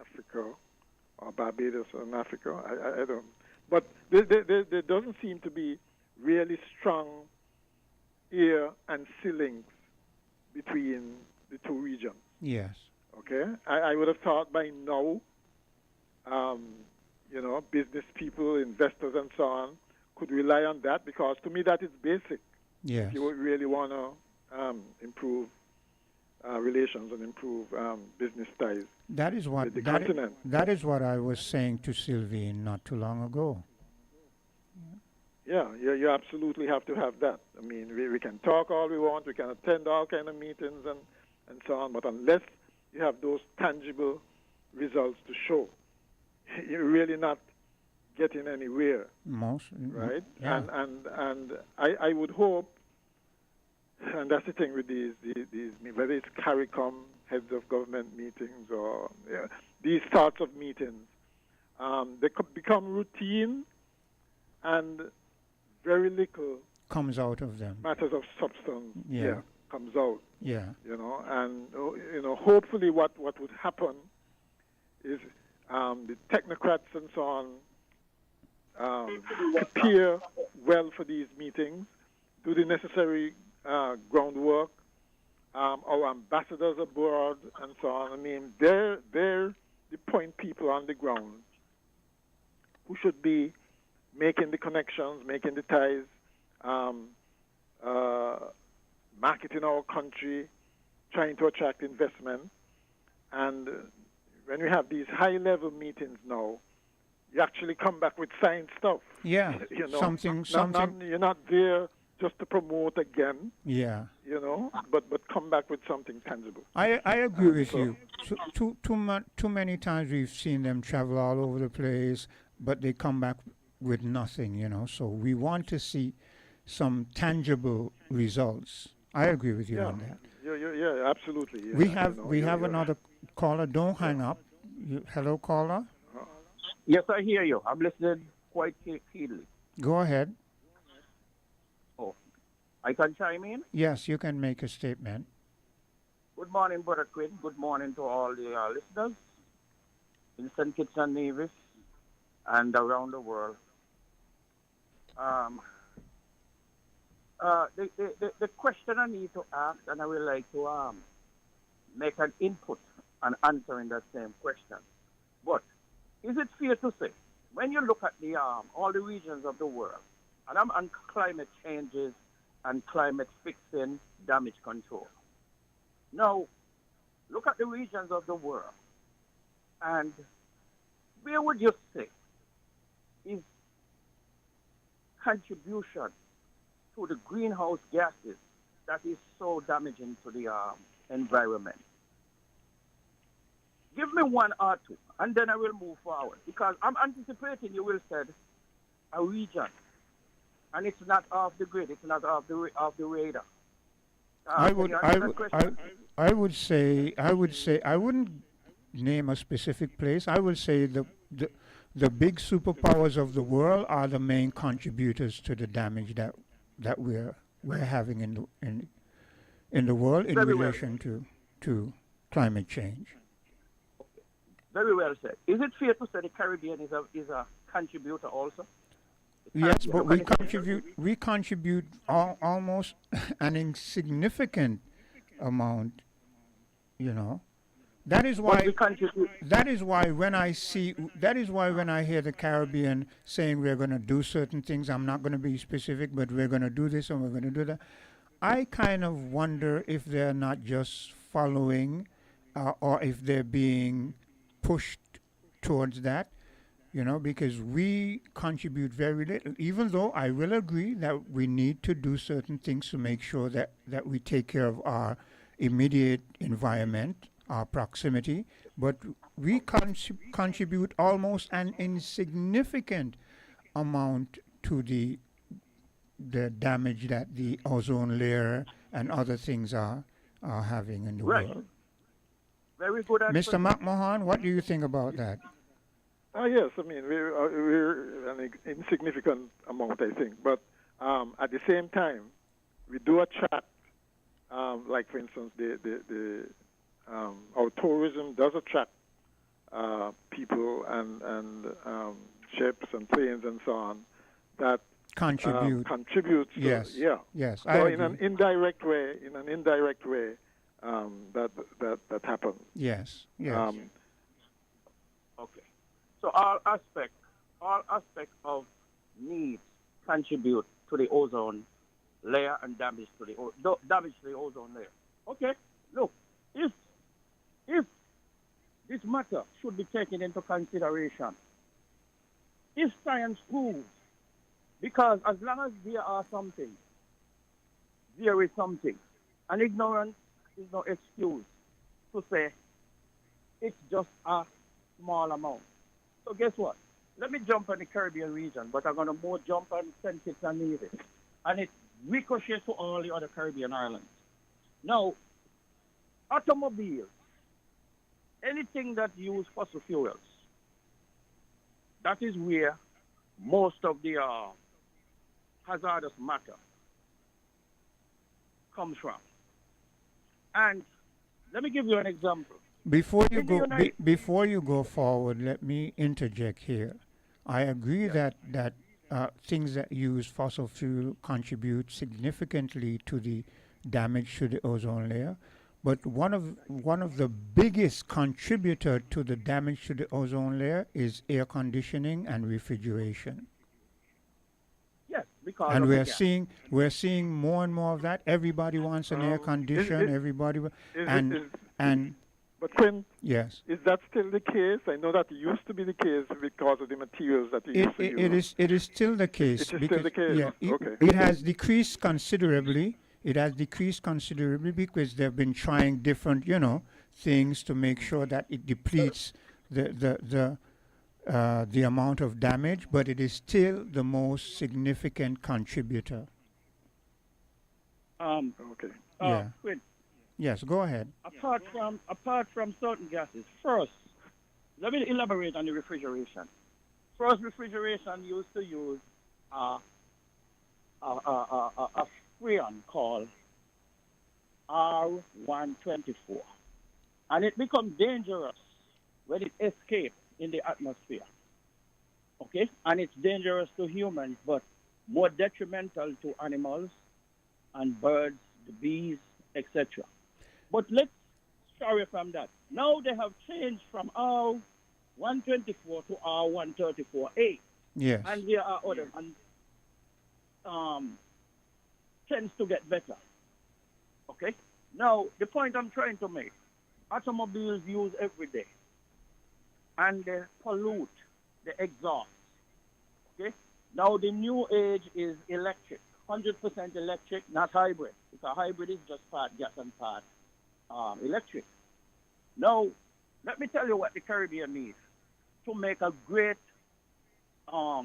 Africa, or Barbados and Africa. I don't. But there doesn't seem to be really strong air and sea links between the two regions. Yes. Okay? I would have thought by now, business people, investors, and so on could rely on that, because to me that is basic. Yes. If you really want to improve relations and improve business ties. That is what with the continent. That is what I was saying to Sylvie not too long ago. Yeah, you absolutely have to have that. I mean, we can talk all we want, we can attend all kind of meetings and so on, but unless you have those tangible results to show, you're really not getting anywhere. Right? Yeah. And I would hope, and that's the thing with these whether it's CARICOM, heads of government meetings, or these sorts of meetings, they could become routine, and very little comes out of them. Matters of substance, comes out. Yeah. And hopefully what would happen is the technocrats and so on prepare well for these meetings, do the necessary groundwork. Our ambassadors abroad and so on. I mean, they're the point people on the ground who should be making the connections, making the ties, marketing our country, trying to attract investment. And when we have these high-level meetings now, you actually come back with science stuff. Yeah, something. You're not there just to promote again. Yeah. But come back with something tangible. I agree with you. Too many times we've seen them travel all over the place, but they come back with nothing, So we want to see some tangible results. I agree with you on that. Yeah, absolutely. Yeah. We have another caller. Don't hang up. Hello, caller. Yes, I hear you. I'm listening quite keenly. Go ahead. Oh, I can chime in? Yes, you can make a statement. Good morning, Brother Quinn. Good morning to all the listeners in St. Kitts and Nevis and around the world. The question I need to ask, and I would like to make an input and answering that same question. But is it fair to say, when you look at the all the regions of the world, and I'm on climate changes and climate fixing, damage control. Now, look at the regions of the world, and where would you say is contribution to the greenhouse gases that is so damaging to the environment? Give me one or two, and then I will move forward. Because I'm anticipating you will say a region, and it's not off the grid, it's not off the radar. I would say I wouldn't name a specific place. I would say the big superpowers of the world are the main contributors to the damage that we're we're having in the world in Very well. relation to climate change. Very well said. Is it fair to say the Caribbean is a contributor also? Yes, but we contribute almost an insignificant amount, you know. That is why when I hear the Caribbean saying we're going to do certain things, I'm not going to be specific, but we're going to do this and we're going to do that. I kind of wonder if they're not just following or if they're being pushed towards that, you know, because we contribute very little, even though I will agree that we need to do certain things to make sure that we take care of our immediate environment, our proximity, but we contribute almost an insignificant amount to the damage that the ozone layer and other things are having in the world. Very good answer. Mr. McMahon, what do you think about that? Yes, I mean, we're an insignificant amount, I think. But at the same time, we do attract, like, for instance, our tourism does attract people and ships and planes and so on that contributes. Yes. Yes. So in an indirect way, that happens. Yes. Yes. Okay. So all aspects of needs contribute to the ozone layer and damage to the ozone layer. Okay. Look, if this matter should be taken into consideration, if science proves, because as long as there are something, there is something, and ignorance is no excuse to say it's just a small amount. So guess what? Let me jump on the Caribbean region, but I'm going to more jump on St. Kitts and Nevis, and it ricochets to all the other Caribbean islands. Now, automobiles, anything that use fossil fuels, that is where most of the hazardous matter comes from. And let me give you an example. Before you go forward, let me interject here. I agree that things that use fossil fuel contribute significantly to the damage to the ozone layer. But one of the biggest contributor to the damage to the ozone layer is air conditioning and refrigeration. Yes, because and we're seeing more and more of that. Everybody wants an air condition. But Quinn, yes, is that still the case? I know that it used to be the case because of the materials that you used to use. It is still the case. It is still the case. Yeah, Okay. It has decreased considerably. Because they've been trying different, things to make sure that it depletes the amount of damage, but it is still the most significant contributor. Okay. Yeah. Quinn, yes, go ahead. Apart from certain gases, first, let me elaborate on the refrigeration. First, refrigeration used to use a freon called R124, and it becomes dangerous when it escapes in the atmosphere. Okay, and it's dangerous to humans, but more detrimental to animals and birds, the bees, etc. But let's stray from that. Now they have changed from R124 to R134A. Yes. And there are others, and tends to get better. Okay? Now, the point I'm trying to make, automobiles use every day, and they pollute the exhaust. Okay? Now, the new age is electric, 100% electric, not hybrid, because hybrid is just part gas and part electric. Now, let me tell you what the Caribbean needs to make a great, to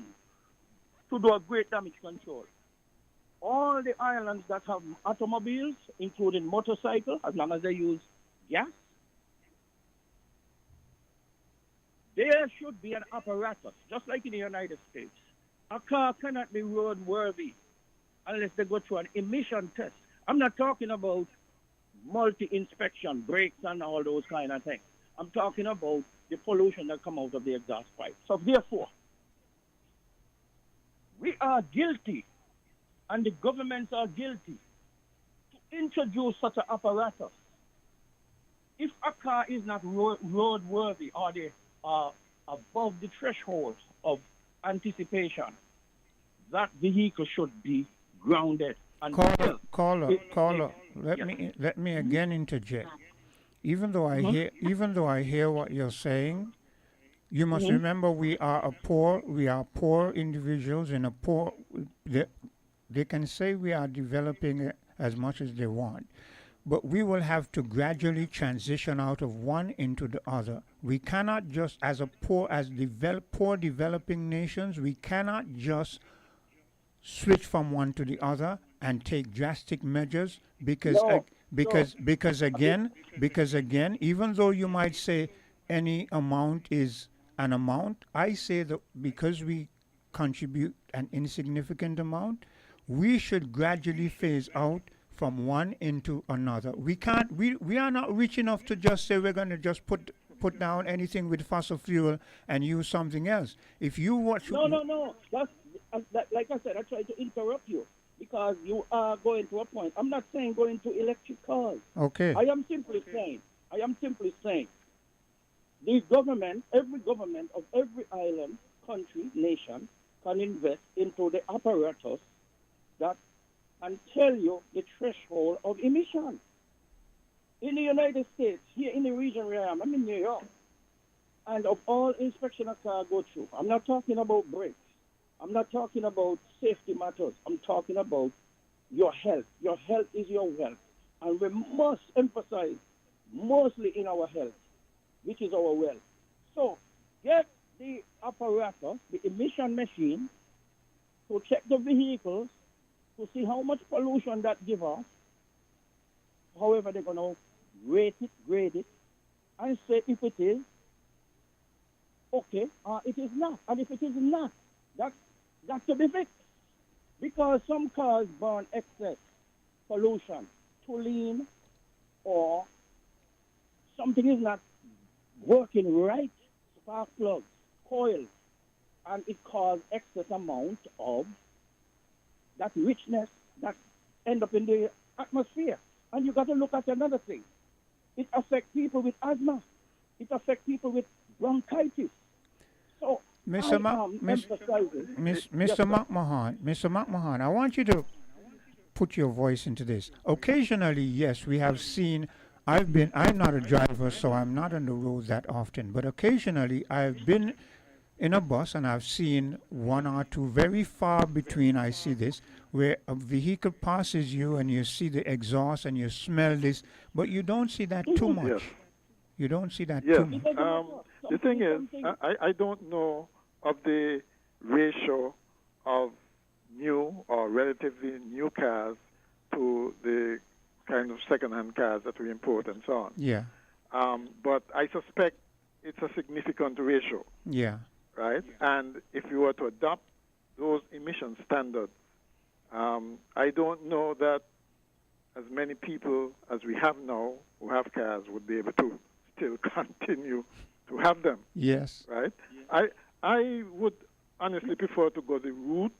do a great damage control. All the islands that have automobiles, including motorcycles, as long as they use gas, there should be an apparatus, just like in the United States. A car cannot be roadworthy unless they go through an emission test. I'm not talking about multi-inspection, brakes and all those kind of things. I'm talking about the pollution that come out of the exhaust pipe. So therefore, we are guilty, and the governments are guilty, to introduce such an apparatus. If a car is not roadworthy or they are above the thresholds of anticipation, that vehicle should be grounded. Caller, let me again interject. Even though I hear what you're saying, you must remember we are poor individuals in a poor. They can say we are developing as much as they want, but we will have to gradually transition out of one into the other. We cannot just, as poor developing nations, we cannot just switch from one to the other and take drastic measures because again, even though you might say any amount is an amount, I say that because we contribute an insignificant amount, we should gradually phase out from one into another. We are not rich enough to just say we're going to just put down anything with fossil fuel and use something else. If you watch... No. That's, like I said, I tried to interrupt you because you are going to a point. I'm not saying going to electric cars. Okay. I am simply saying the government, every government of every island, country, nation can invest into the apparatus that can tell you the threshold of emission. In the United States, here in the region where I'm in New York, and of all inspection a car go through, I'm not talking about brakes. I'm not talking about safety matters. I'm talking about your health. Your health is your wealth. And we must emphasize mostly in our health, which is our wealth. So get the apparatus, the emission machine, to check the vehicles, to see how much pollution that gives us. However, they're going to rate it, grade it, and say if it is okay or it is not. And if it is not, that's to be fixed. Because some cars burn excess pollution, too lean, or something is not working right, spark plugs, coils, and it causes excess amount of that richness that end up in the atmosphere. And you got to look at another thing. It affects people with asthma. It affects people with bronchitis. So Mr. McMahon, I want you to put your voice into this. Occasionally, yes, we have seen, I'm not a driver, so I'm not on the road that often, but occasionally I've been in a bus and I've seen one or two, very far between, I see this, where a vehicle passes you and you see the exhaust and you smell this, but you don't see that too much. Yes. You don't see that too much. The thing is, I don't know of the ratio of new or relatively new cars to the kind of second-hand cars that we import and so on. Yeah. But I suspect it's a significant ratio. Yeah. Right? And if you were to adopt those emission standards, I don't know that as many people as we have now who have cars would be able to still continue to have them. Yes. Right? I would honestly prefer to go the route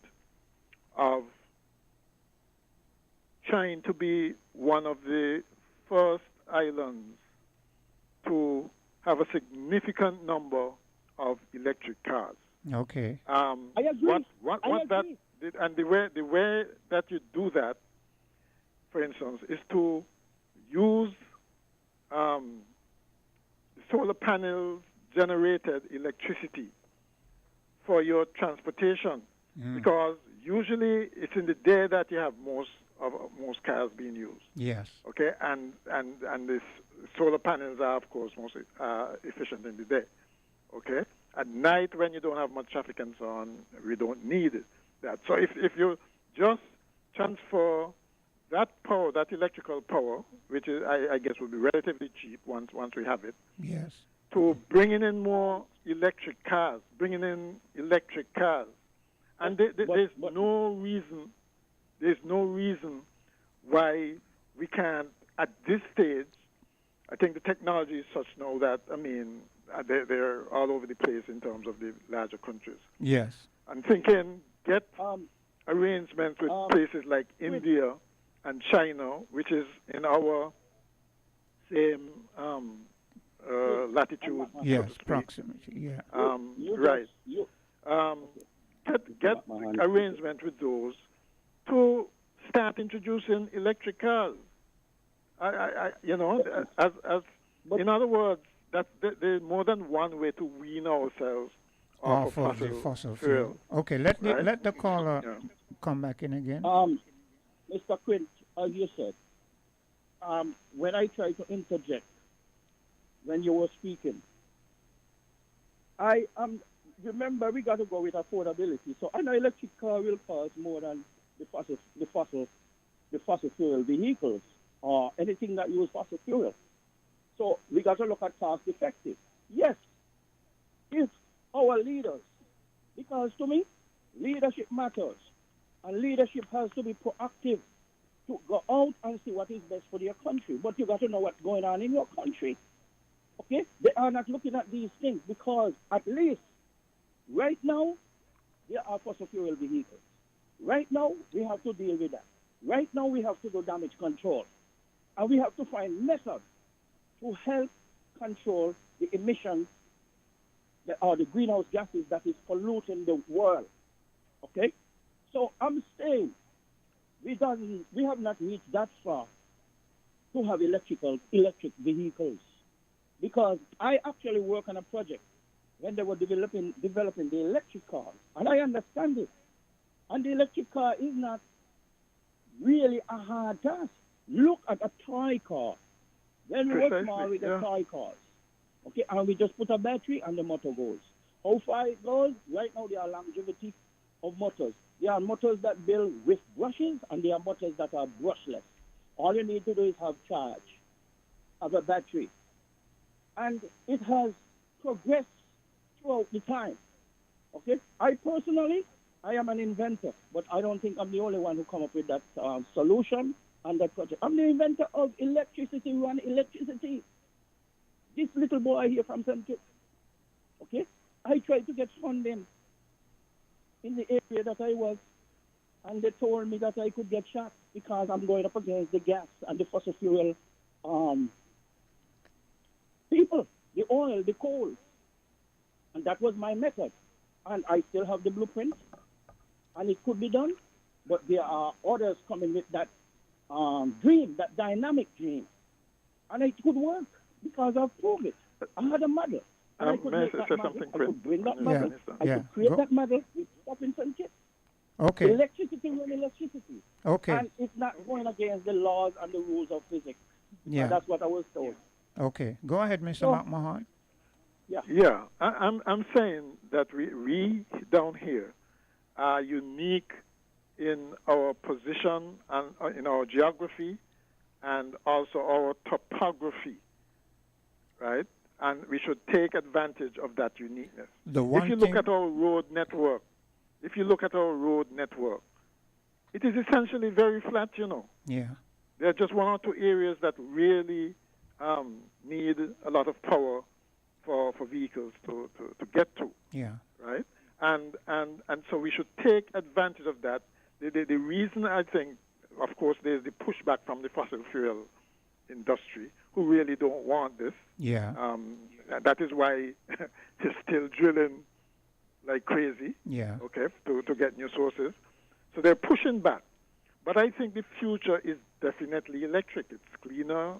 of trying to be one of the first islands to have a significant number of electric cars. Okay. I agree. And the way that you do that, for instance, is to use solar panels generated electricity for your transportation, because usually it's in the day that you have most cars being used. Yes. Okay, and the solar panels are of course most efficient in the day. Okay, at night when you don't have much traffic and so on, we don't need that. So if you just transfer that power, that electrical power, which is I guess will be relatively cheap once we have it. Yes. To bringing in more electric cars, and there's no reason there's no reason why we can't, at this stage, I think the technology is such now that, I mean, they're all over the place in terms of the larger countries. Yes. I'm thinking get arrangements with places like India and China, which is in our same latitude. Yes, so to speak. proximity. Yeah. Right. Get arrangement with those to start introducing electric cars. In other words, that there's more than one way to wean ourselves off of the fossil fuel. Okay, let the caller come back in again. Mr. Quint, as you said, when I tried to interject when you were speaking, remember we got to go with affordability. So I know electric car will cost more than the fossil fuel vehicles or anything that use fossil fuel. So we got to look at cost effective. Yes, if our leaders, because to me, leadership matters, and leadership has to be proactive to go out and see what is best for your country. But you got to know what's going on in your country. Okay? They are not looking at these things because at least right now, there are fossil fuel vehicles. Right now, we have to deal with that. Right now, we have to do damage control. And we have to find methods to help control the emissions or the greenhouse gases that is polluting the world. Okay? So I'm saying we have not reached that far to have electric vehicles. Because I actually work on a project when they were developing the electric cars. And I understand it. And the electric car is not really a hard task. Look at a toy car. When we were small with the toy cars. Okay, and we just put a battery and the motor goes. How far it goes? Right now there are longevity of motors. There are motors that build with brushes and there are motors that are brushless. All you need to do is have charge, have a battery. And it has progressed throughout the time. Okay? I am an inventor, but I don't think I'm the only one who come up with that solution and that project. I'm the inventor of electricity, run electricity. This little boy here from St. Kitts. Okay? I tried to get funding in the area that I was, and they told me that I could get shot because I'm going up against the gas and the fossil fuel people, the oil, the coal. And that was my method. And I still have the blueprint, and it could be done, but there are others coming with that dream, that dynamic dream. And it could work because I've proved it. I had a model. And I could make that model. I could bring that model. I could create that model with stuff in St. Kitts. Okay. Electricity run electricity. Okay. And it's not going against the laws and the rules of physics. Yeah. And that's what I was told. Okay. Go ahead, Mr. Mahan. Yeah. I'm saying that we down here are unique in our position and in our geography and also our topography, right? And we should take advantage of that uniqueness. If you look at our road network, it is essentially very flat, Yeah. There are just one or two areas that really need a lot of power for vehicles to get to. Yeah. Right? And so we should take advantage of that. The reason I think, of course, there's the pushback from the fossil fuel industry who really don't want this. Yeah. That is why they're still drilling like crazy. Yeah. Okay, to get new sources. So they're pushing back. But I think the future is definitely electric. It's cleaner,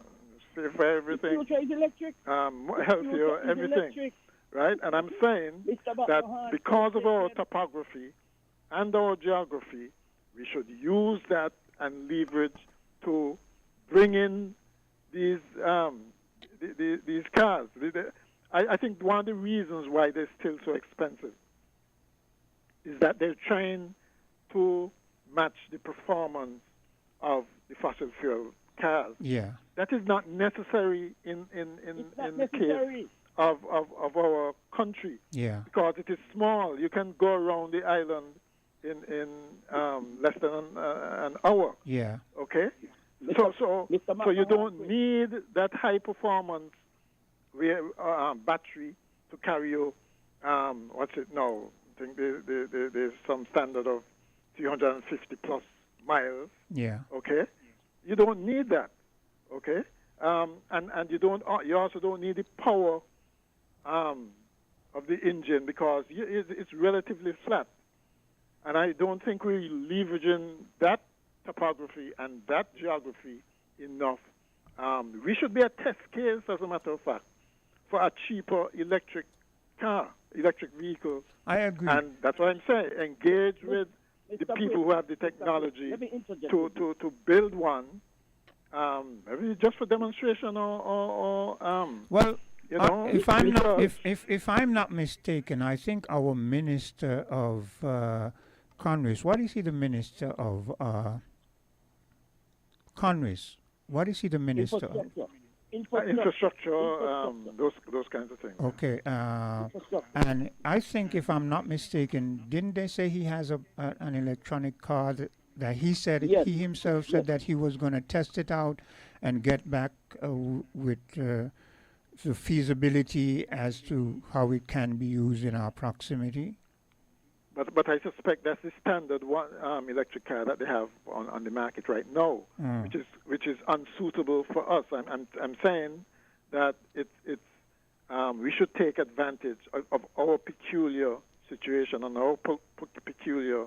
safer for everything. The future is electric. Healthier, everything. Electric. Right? And I'm saying that because of our topography and our geography, we should use that and leverage to bring in these cars. I think one of the reasons why they're still so expensive is that they're trying to match the performance of the fossil fuel cars. Yeah. That is not necessary in the case of our country. Yeah. Because it is small. You can go around the island in less than an hour. Yeah. Okay. So you don't need that high performance battery to carry you. What's it now? I think there's some standard of 350 plus miles. Yeah. Okay. You don't need that. Okay. And you also don't need the power of the engine because it's relatively flat. And I don't think we're leveraging that topography and that geography enough. We should be a test case, as a matter of fact, for a cheaper electric vehicle. I agree. And that's what I'm saying. Engage with the people who have the technology to build one, maybe just for demonstration or well, you know, if I'm not mistaken, I think our Minister of Congress, what is he the Minister of Congress? What is he the Minister of? Infrastructure, those kinds of things. Okay, and I think if I'm not mistaken, didn't they say he has an electronic car that he said, he himself said that he was going to test it out and get back with the feasibility as to how it can be used in our proximity? But I suspect that's the standard one electric car that they have on the market right now, which is unsuitable for us. I'm saying that we should take advantage of our peculiar situation and our peculiar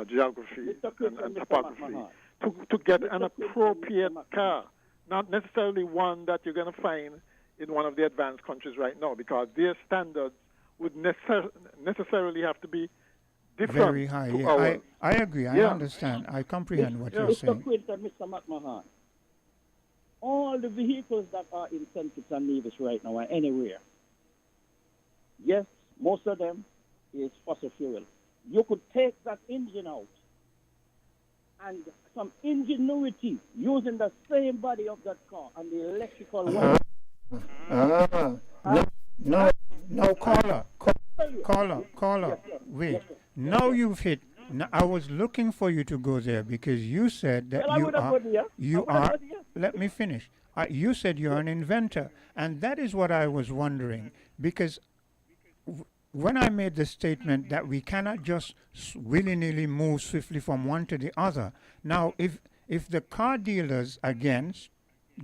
geography and topography to get an appropriate car, not necessarily one that you're going to find in one of the advanced countries right now, because their standards would necessarily have to be different. Very high, yeah. I agree. I understand. I comprehend what you're saying. Mr. McMahon, all the vehicles that are in St. Kitts and Nevis right now are anywhere. Yes, most of them is fossil fuel. You could take that engine out and some ingenuity using the same body of that car and the electrical one. No, caller, wait. Now you've hit. I was looking for you to go there because you said that you are. Let me finish. You said you're an inventor, and that is what I was wondering, because when I made the statement that we cannot just willy-nilly move swiftly from one to the other. Now, if the car dealers, again,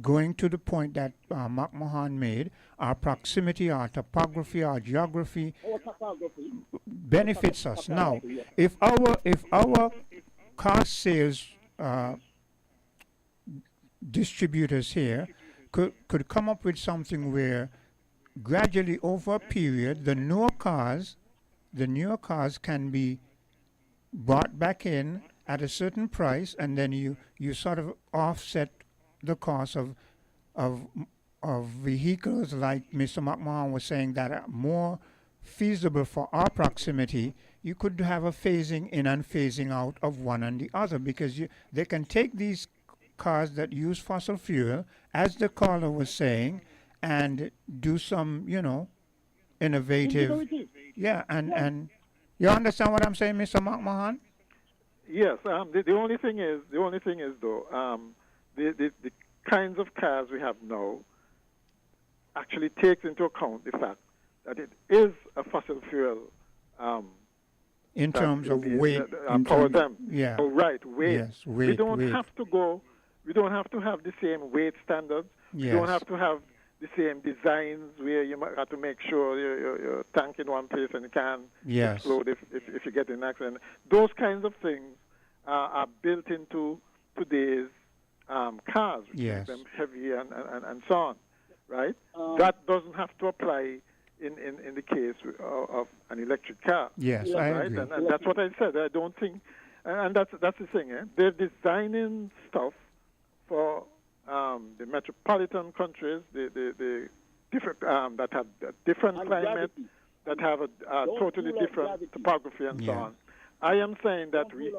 going to the point that McMahon made, our proximity, our topography, our geography benefits us. Now, if our car sales distributors here could come up with something where gradually over a period the newer cars can be brought back in at a certain price, and then you sort of offset the cost of vehicles like Mr. McMahon was saying that are more feasible for our proximity. You could have a phasing in and phasing out of one and the other, because they can take these cars that use fossil fuel, as the caller was saying, and do some, innovative. Yeah, and you understand what I'm saying, Mr. McMahon? Yes. The only thing is though, the kinds of cars we have now actually takes into account the fact that it is a fossil fuel. In terms of weight, power them. Yeah. Oh, right, weight. Yes, weight. We don't have to go. We don't have to have the same weight standards. Yes. We don't have to have the same designs where you might have to make sure your tank in one place and you can't explode if you get in an accident. Those kinds of things are built into today's cars, which make them heavy and so on, right? That doesn't have to apply in the case of an electric car. Yes, I agree. And that's what I said. I don't think, and that's the thing. They're designing stuff for the metropolitan countries, the different that have a different climate, that have a totally different topography and so on. I am saying that we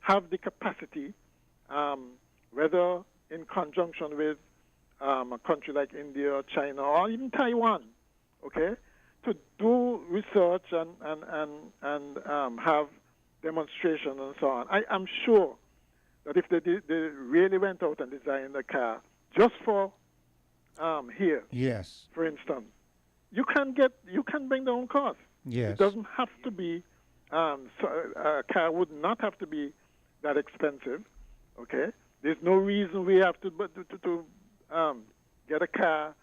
have the capacity, whether in conjunction with a country like India or China or even Taiwan, okay, to do research and have demonstration and so on. I'm sure that if they really went out and designed a car just for here, yes, for instance, you can bring down costs. Yes. It doesn't have to be so a car would not have to be that expensive. Okay, there's no reason we have to get a car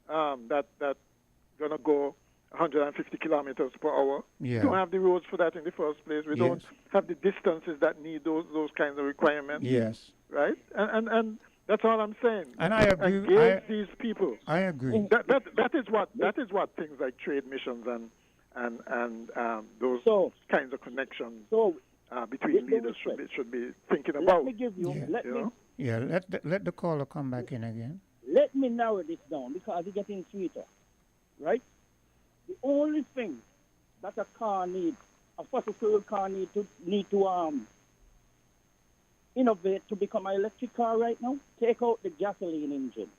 that's gonna go 150 kilometers per hour. Yeah. We don't have the roads for that in the first place. We don't have the distances that need those kinds of requirements. Yes. Right? And that's all I'm saying. And I agree. Engage these people. I agree. That is what things like trade missions and those kinds of connections between leaders should be thinking about. Let me give you. Let the caller come back in again. Let me narrow this down because it's getting sweeter, right? The only thing that a fossil fuel car need to innovate to become an electric car right now, take out the gasoline engine,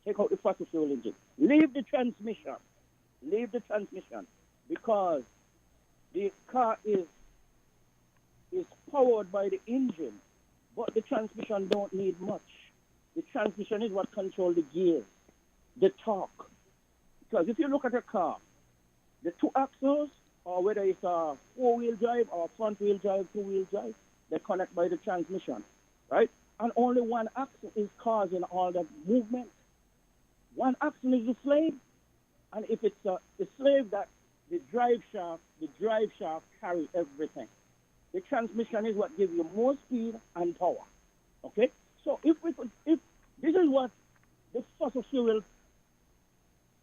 take out the fossil fuel engine, leave the transmission, because the car is powered by the engine, but the transmission don't need much. The transmission is what controls the gears, the torque. Because if you look at a car, the two axles, or whether it's a four-wheel drive or front-wheel drive, two-wheel drive, they connect by the transmission, right? And only one axle is causing all that movement. One axle is the slave, and if it's the slave that the drive shaft carry everything. The transmission is what gives you more speed and power, okay? So if this is what the fossil fuel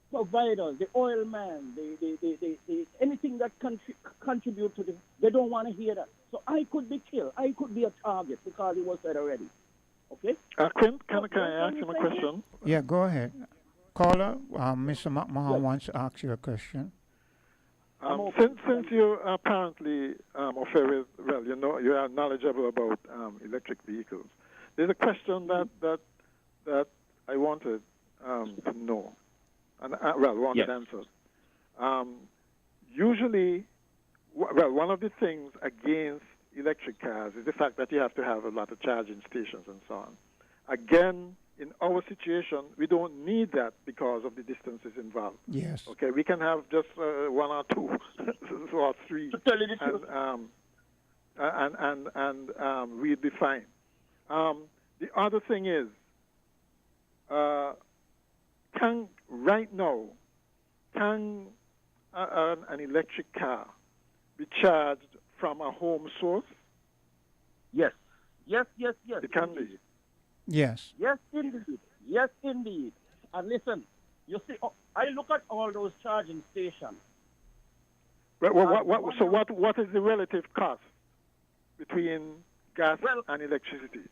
providers, the oil man, the anything that contribute to this, they don't want to hear that. So I could be killed. I could be a target because it was said already. Okay? Quint, can I ask him a question? Yeah, go ahead. Caller, Mr. McMahon wants to ask you a question. Since you apparently you are knowledgeable about electric vehicles, there's a question that I wanted to know, and wanted answered. Usually, one of the things against electric cars is the fact that you have to have a lot of charging stations and so on. Again, in our situation, we don't need that because of the distances involved. Yes. Okay, we can have just one or two or three, and we'd be fine. The other thing is, can an electric car be charged from a home source? Yes. It can be. Yes. Yes, indeed. And listen, you see, I look at all those charging stations. What is the relative cost between gas and electricity?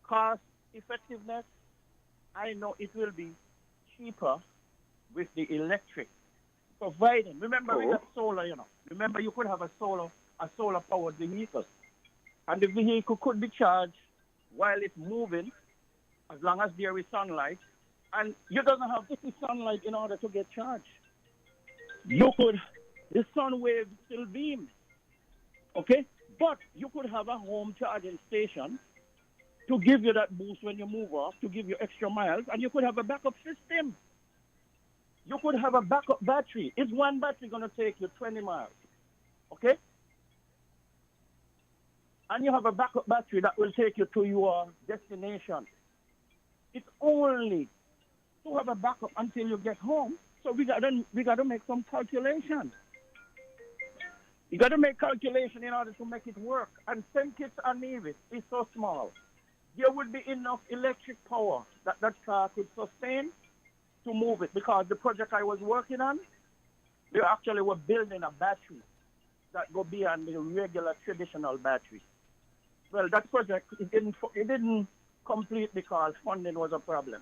Cost effectiveness, I know it will be cheaper with the electric. Providing, remember we got solar, Remember you could have a solar powered vehicle. And the vehicle could be charged while it's moving, as long as there is sunlight, and you doesn't have to see sunlight in order to get charged. The sun waves still beam, okay? But you could have a home charging station to give you that boost when you move off, to give you extra miles, and you could have a backup system. You could have a backup battery. Is one battery going to take you 20 miles, okay? And you have a backup battery that will take you to your destination. It's only to have a backup until you get home. So we got to make some calculations. You got to make calculation in order to make it work. And St. Kitts and Nevis is so small. There would be enough electric power that car could sustain to move it. Because the project I was working on, they actually were building a battery that go beyond the regular traditional battery. Well, that project, it didn't complete because funding was a problem.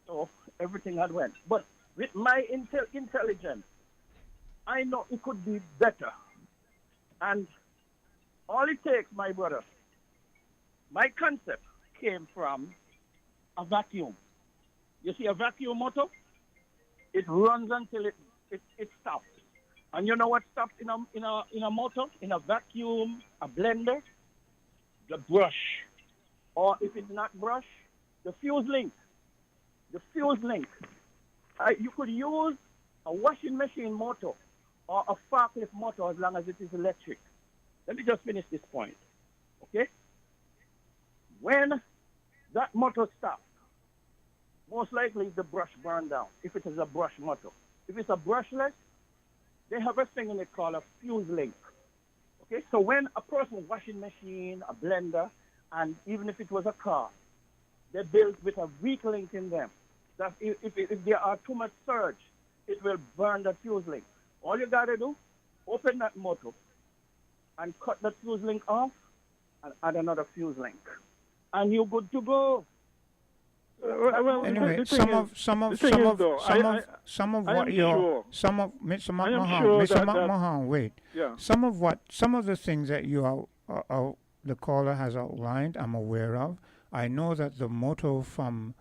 So everything had went. But with my intelligence, I know it could be better. And all it takes, my brother, my concept came from a vacuum. You see a vacuum motor? It runs until it it stops. And you know what stops in a motor, in a vacuum, a blender? The brush. Or if it's not brush, the fuse link. The fuse link. You could use a washing machine motor or a forklift motor as long as it is electric. Let me just finish this point. Okay? When that motor stops, most likely the brush burned down, if it is a brush motor. If it's a brushless, they have a thing in it called a fuse link. Okay, so when a person's washing machine, a blender, and even if it was a car, they're built with a weak link in them. That if there are too much surge, it will burn the fuse link. All you gotta do, open that motor and cut the fuse link off and add another fuse link. And you're good to go. Anyway, Mr. McMahon, wait. Yeah. Some of the things that the caller has outlined, I'm aware of. I know that the motto from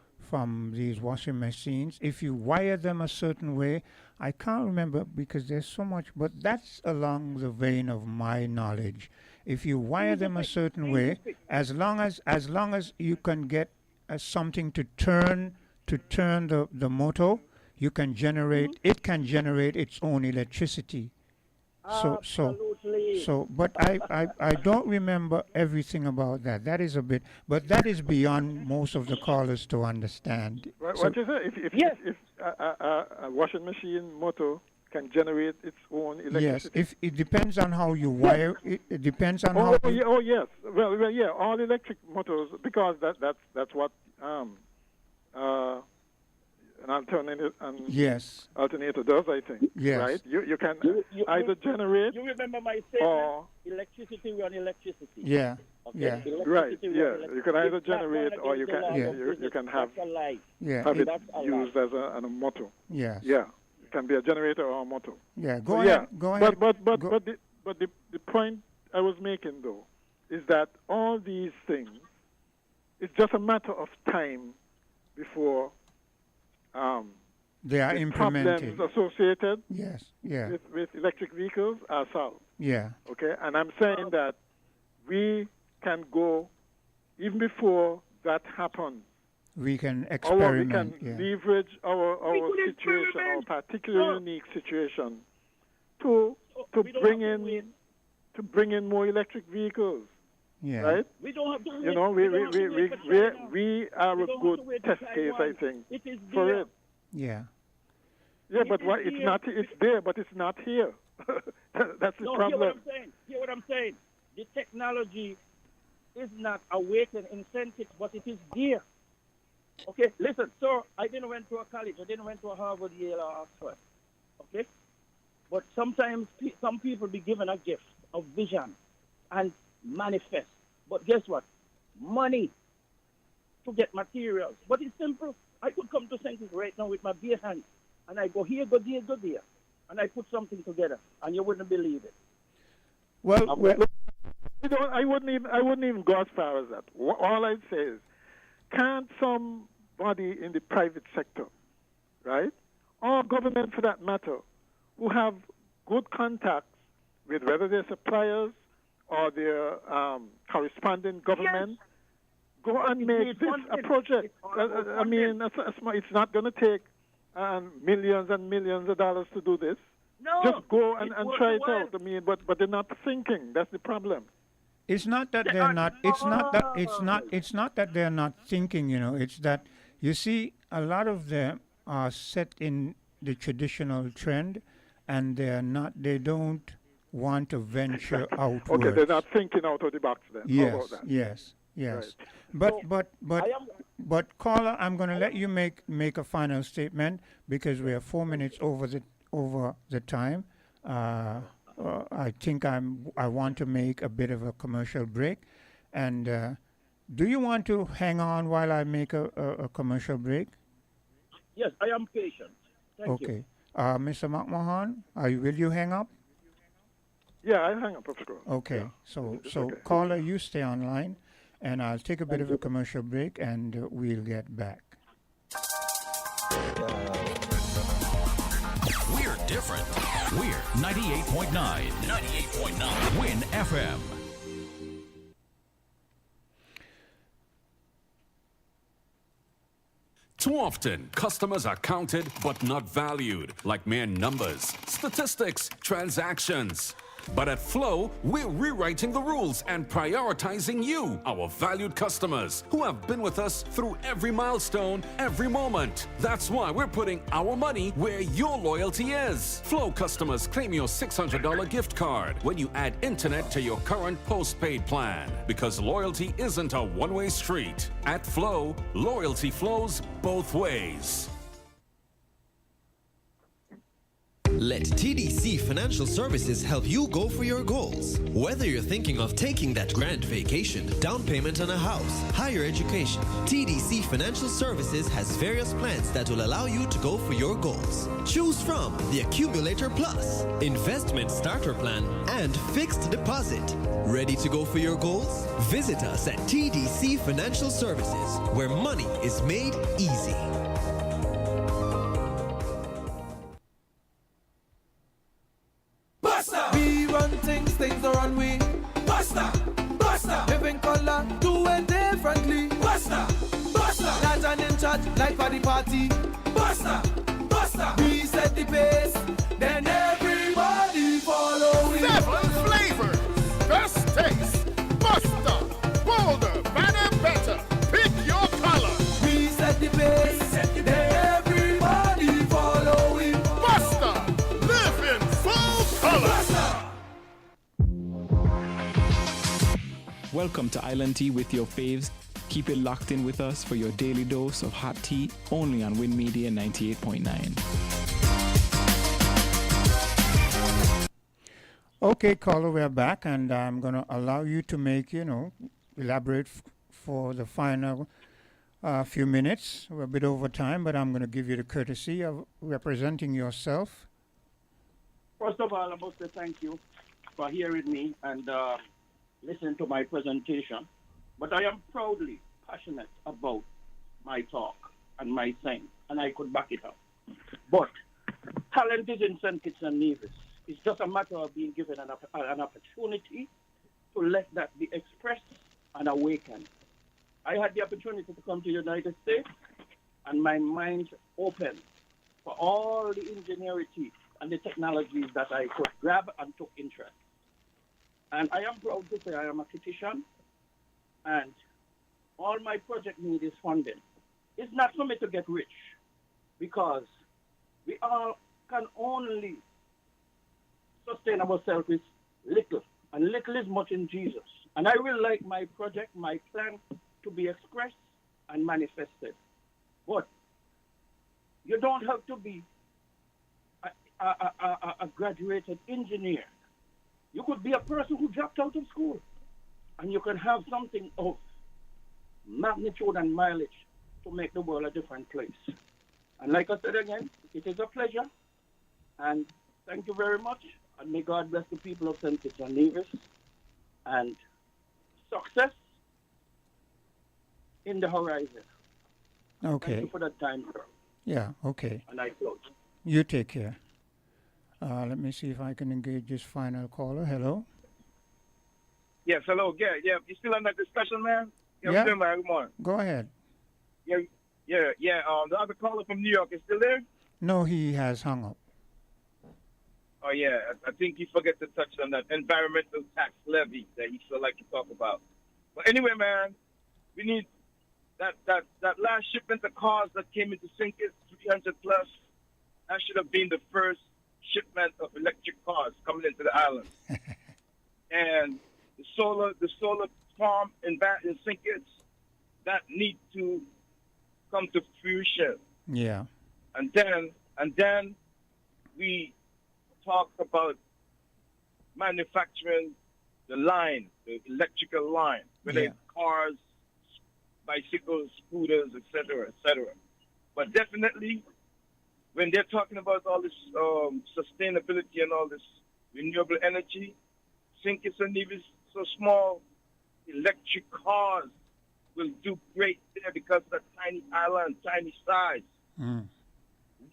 these washing machines, if you wire them a certain way, I can't remember because there's so much, but that's along the vein of my knowledge. If you wire them a certain way, as long as you can get something to turn the motor, you can generate. It can generate its own electricity. So, but I don't remember everything about that. That is but that is beyond most of the callers to understand. What is it? If a washing machine motor can generate its own electricity? Yes, if it depends on how you wire it. It depends on how. Yes. Well, yeah. All electric motors, because that's what an alternator does, I think. Yes. Right? You can either generate. You remember my statement? Electricity run electricity. Yeah. Okay? Yeah. Right. Yeah. You can either generate or you can you can have it used as a motor. Yes. Yeah. It can be a generator or a motor. Yeah. Go ahead. But the point I was making though is that all these things, it's just a matter of time before they are implemented. Problems associated with electric vehicles are solved. Yeah. Okay, and I'm saying that we can go even before that happens. We can experiment. We can leverage our situation, our particular unique situation, to bring in more electric vehicles. Yeah. Right? We don't have to we are a good test case, I think, for it. Yeah. Yeah, but it's not. It's there, but it's not here. That's the problem. Hear what I'm saying. The technology is not awakened in science, but it is there. Okay, listen. So I didn't went to a college. I didn't went to a Harvard, Yale, or Oxford. Okay, but sometimes some people be given a gift of vision and manifest. But guess what? Money to get materials. But it's simple. I could come to St. right now with my bare hands, and I go here, go there, go there, and I put something together, and you wouldn't believe it. Well, I wouldn't even go as far as that. All I'd say is, can't somebody in the private sector, right, or government for that matter, who have good contacts with whether they're suppliers or their corresponding government, go and make this a project. I mean, it's not going to take millions and millions of dollars to do this. No, just go and try it out. I mean, but they're not thinking. That's the problem. It's not that they're not. It's not that. It's not that they're not thinking. It's that you see a lot of them are set in the traditional trend, and they're not. They don't want to venture outwards. Okay, they're not thinking out of the box then. Yes, How about that? yes. Right. But caller, I'm going to let you make a final statement because we are 4 minutes over the time. I think I want to make a bit of a commercial break, and do you want to hang on while I make a commercial break? Yes, I am patient. Thank you. Okay, Mr. McMahon, will you hang up? Yeah, I'll hang up, of course. Okay, yeah. so okay. Caller, you stay online, and I'll take a bit of a commercial break, and we'll get back. We're different. different. We're 98.9. 98.9. Win FM. Too often, customers are counted but not valued, like mere numbers, statistics, transactions. But at Flow, we're rewriting the rules and prioritizing you, our valued customers, who have been with us through every milestone, every moment. That's why we're putting our money where your loyalty is. Flow customers claim your $600 gift card when you add internet to your current postpaid plan. Because loyalty isn't a one-way street. At Flow, loyalty flows both ways. Let TDC Financial Services help you go for your goals. Whether you're thinking of taking that grand vacation, down payment on a house, higher education, TDC Financial Services has various plans that will allow you to go for your goals. Choose from the Accumulator Plus, Investment Starter Plan, and Fixed Deposit. Ready to go for your goals? Visit us at TDC Financial Services, where money is made easy. We run things are on we. Buster, live in color, do it differently. Buster, not an in charge like for the party. Buster, we set the pace, then everybody follow it. 7 flavors, best taste, Buster, bolder, better, better. Pick your color. We set the pace, then everybody follow it. Buster, live in full color. Welcome to Island Tea with your faves. Keep it locked in with us for your daily dose of hot tea only on Win Media 98.9. Okay, caller, we're back, and I'm going to allow you to make, elaborate for the final few minutes. We're a bit over time, but I'm going to give you the courtesy of representing yourself. First of all, I must say thank you for hearing me and listening to my presentation. But I am proudly passionate about my talk and my saying, and I could back it up. But talent is in St. Kitts and Nevis. It's just a matter of being given an opportunity to let that be expressed and awakened. I had the opportunity to come to the United States, and my mind opened for all the ingenuity and the technologies that I could grab and took interest. And I am proud to say I am a Kittitian, and all my project need is funding. It's not for me to get rich, because we all can only sustain ourselves with little, and little is much in Jesus. And I will like my project, my plan to be expressed and manifested. But you don't have to be a graduated engineer. You could be a person who dropped out of school, and you can have something of magnitude and mileage to make the world a different place. And like I said again, it is a pleasure, and thank you very much, and may God bless the people of St. Kitts and Nevis, and success in the horizon. Okay. Thank you for that time, sir. Yeah, okay. And I close. You take care. Let me see if I can engage this final caller. Hello? Yes, hello. Yeah. You still on that discussion, man? Yeah. Still, man. Good morning. Go ahead. Yeah. The other caller from New York is still there? No, he has hung up. Oh, yeah. I think he forgot to touch on that environmental tax levy that he still like to talk about. But anyway, man, we need that last shipment of cars that came into St. Kitts, 300 plus. That should have been the first shipment of electric cars coming into the island. And the solar farm in St. Kitts, that need to come to fruition. Yeah. And then we talk about manufacturing the line, the electrical line, whether it's cars, bicycles, scooters, etc., etc. But definitely, when they're talking about all this sustainability and all this renewable energy, St. Kitts and Nevis so small, electric cars will do great there because of the tiny island, tiny size.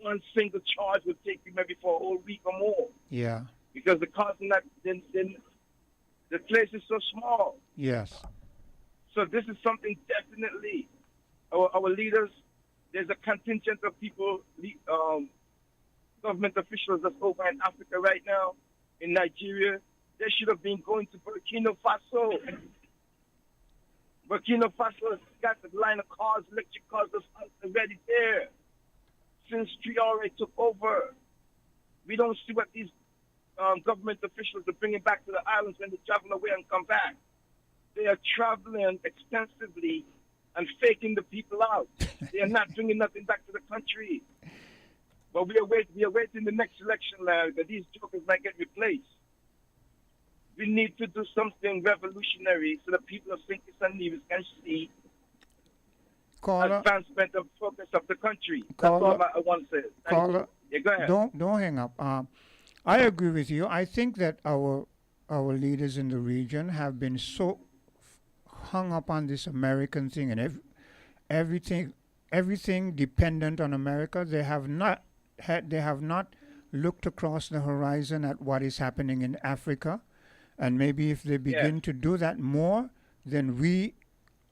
one single charge would take you maybe for a whole week or more. Yeah. Because the cost in that, then the place is so small. Yes. So this is something definitely our leaders, there's a contingent of people, government officials that's over in Africa right now, in Nigeria. They should have been going to Burkina Faso. Burkina Faso has got the line of cars, electric cars that's already there. Since Traore took over, we don't see what these government officials are bringing back to the islands when they travel away and come back. They are traveling extensively and faking the people out. They are not bringing nothing back to the country. But we are waiting the next election, Larry, that these jokers might get replaced. We need to do something revolutionary so that people of St. Kitts and Nevis can see advancement and progress of the country. That's all I want to say. Caller, yeah, go ahead. Don't hang up. I agree with you. I think that our leaders in the region have been so hung up on this American thing and everything dependent on America. They have not looked across the horizon at what is happening in Africa. And maybe if they begin to do that more, then we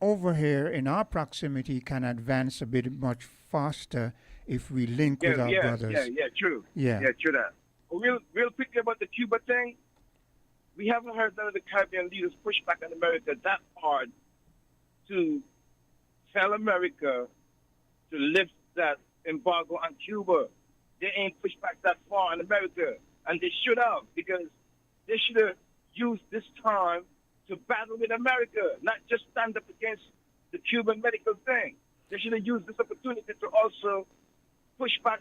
over here in our proximity can advance a bit much faster if we link with our brothers. True. Yeah, true that. Real quickly about the Cuba thing, we haven't heard none of the Caribbean leaders push back on America that hard to tell America to lift that embargo on Cuba. They ain't pushed back that far on America, and they should have, because they should have used this time to battle with America, not just stand up against the Cuban medical thing. They should have used this opportunity to also push back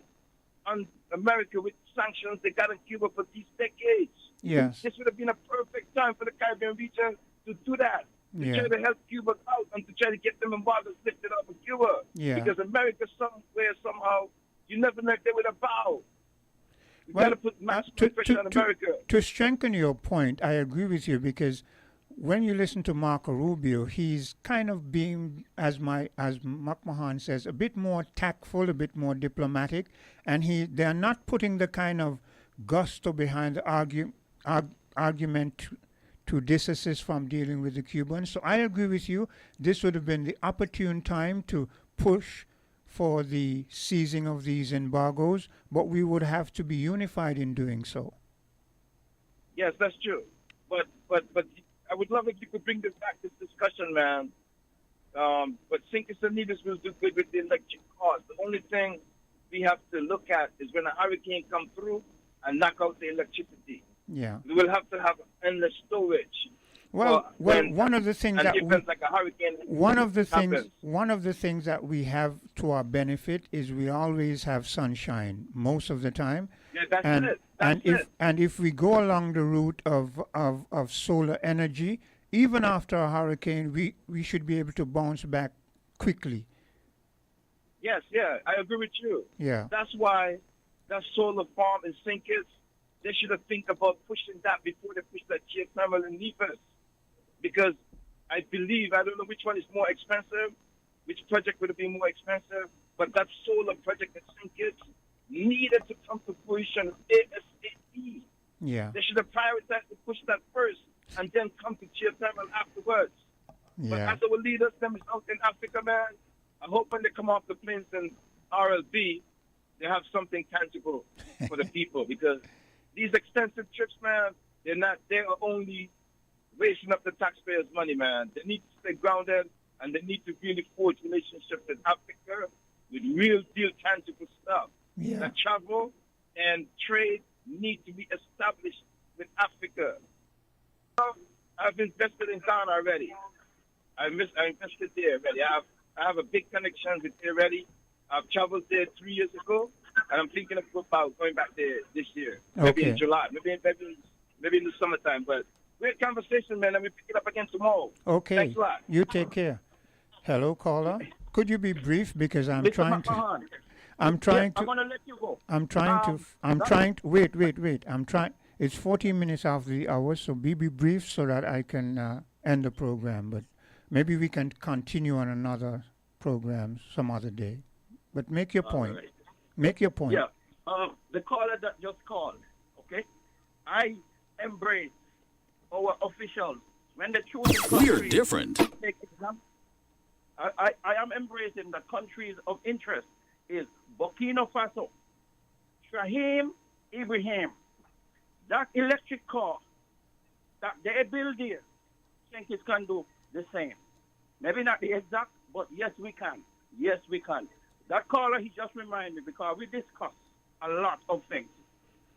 on America with sanctions they got on Cuba for these decades. Yes. This would have been a perfect time for the Caribbean region to do that, to try to help Cuba out and to try to get them embargoes lifted off of Cuba. Yeah. Because America, somewhere, somehow, you never know if they would have bowed. We got to put maximum pressure on America. To strengthen your point, I agree with you, because when you listen to Marco Rubio, he's kind of being, as Mark Mahan says, a bit more tactful, a bit more diplomatic, and they're not putting the kind of gusto behind the argument to disassist from dealing with the Cubans. So I agree with you. This would have been the opportune time to push for the seizing of these embargoes, but we would have to be unified in doing so. Yes, that's true. But I would love if you could bring this back, this discussion, man. But St. Kitts and Nevis will do good with the electric cars. The only thing we have to look at is when a hurricane comes through and knock out the electricity. Yeah. We will have to have endless storage. Well, one of the things that like a hurricane one of the things that we have to our benefit is we always have sunshine most of the time. Yeah, that's it. And if we go along the route of solar energy, even after a hurricane, we should be able to bounce back quickly. Yes, I agree with you. Yeah. That's why that solar farm in St. Kitts, they should have think about pushing that before they push that geothermal in Nevis. Because I believe, I don't know which one is more expensive, which project would have been more expensive, but that solar project in St. Kitts needed to come to fruition ASAP. Yeah. They should have prioritized to push that first and then come to geothermal afterwards. Yeah. But as our leaders, them is out in Africa, man, I hope when they come off the planes in RLB, they have something tangible for the people, because these extensive trips, man, they are only wasting up the taxpayers' money, man. They need to stay grounded, and they need to really forge relationships with Africa with real deal tangible stuff. Yeah. That travel and trade need to be established with Africa. I've invested in Ghana already. I invested there already. I have a big connection with there already. I've traveled there 3 years ago, and I'm thinking about going back there this year. Maybe in July, maybe in the summertime. But great conversation, man, and we pick it up again tomorrow. Okay. Thanks a lot. You take care. Hello, caller. Could you be brief, because I'm trying to. I'm trying to. I'm gonna let you go. Wait. It's 14 minutes after the hour, so be brief so that I can end the program. But maybe we can continue on another program some other day. But make your point. Right. Make your point. Yeah. The caller that just called, okay? I embrace our officials. When they choose the We're countries, different. take exam- I am embracing the countries of interest is Burkina Faso, Shahim, Ibrahim. That electric car that they build here, I think it can do the same. Maybe not the exact, but yes, we can. Yes, we can. That caller, he just reminded me because we discussed a lot of things,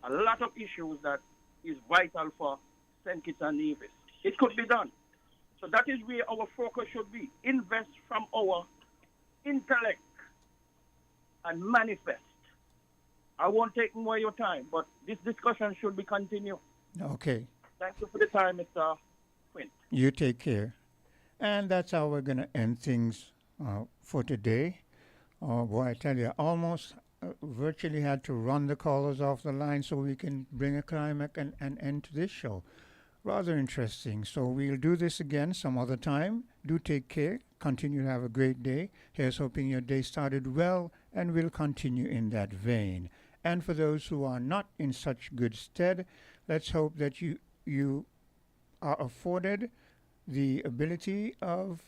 a lot of issues that is vital for St. Kitts and Nevis. It could be done. So that is where our focus should be. Invest from our intellect and manifest. I won't take more of your time, but this discussion should be continued. Okay. Thank you for the time, Mr. Quint. You take care. And that's how we're going to end things for today. Boy, I tell you, almost virtually had to run the callers off the line so we can bring a climax and end to this show. Rather interesting. So we'll do this again some other time. Do take care. Continue to have a great day. Here's hoping your day started well and will continue in that vein. And for those who are not in such good stead, let's hope that you are afforded the ability of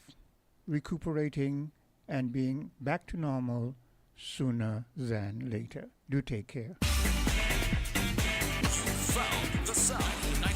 recuperating and being back to normal sooner than later. Do take care. You found the sound.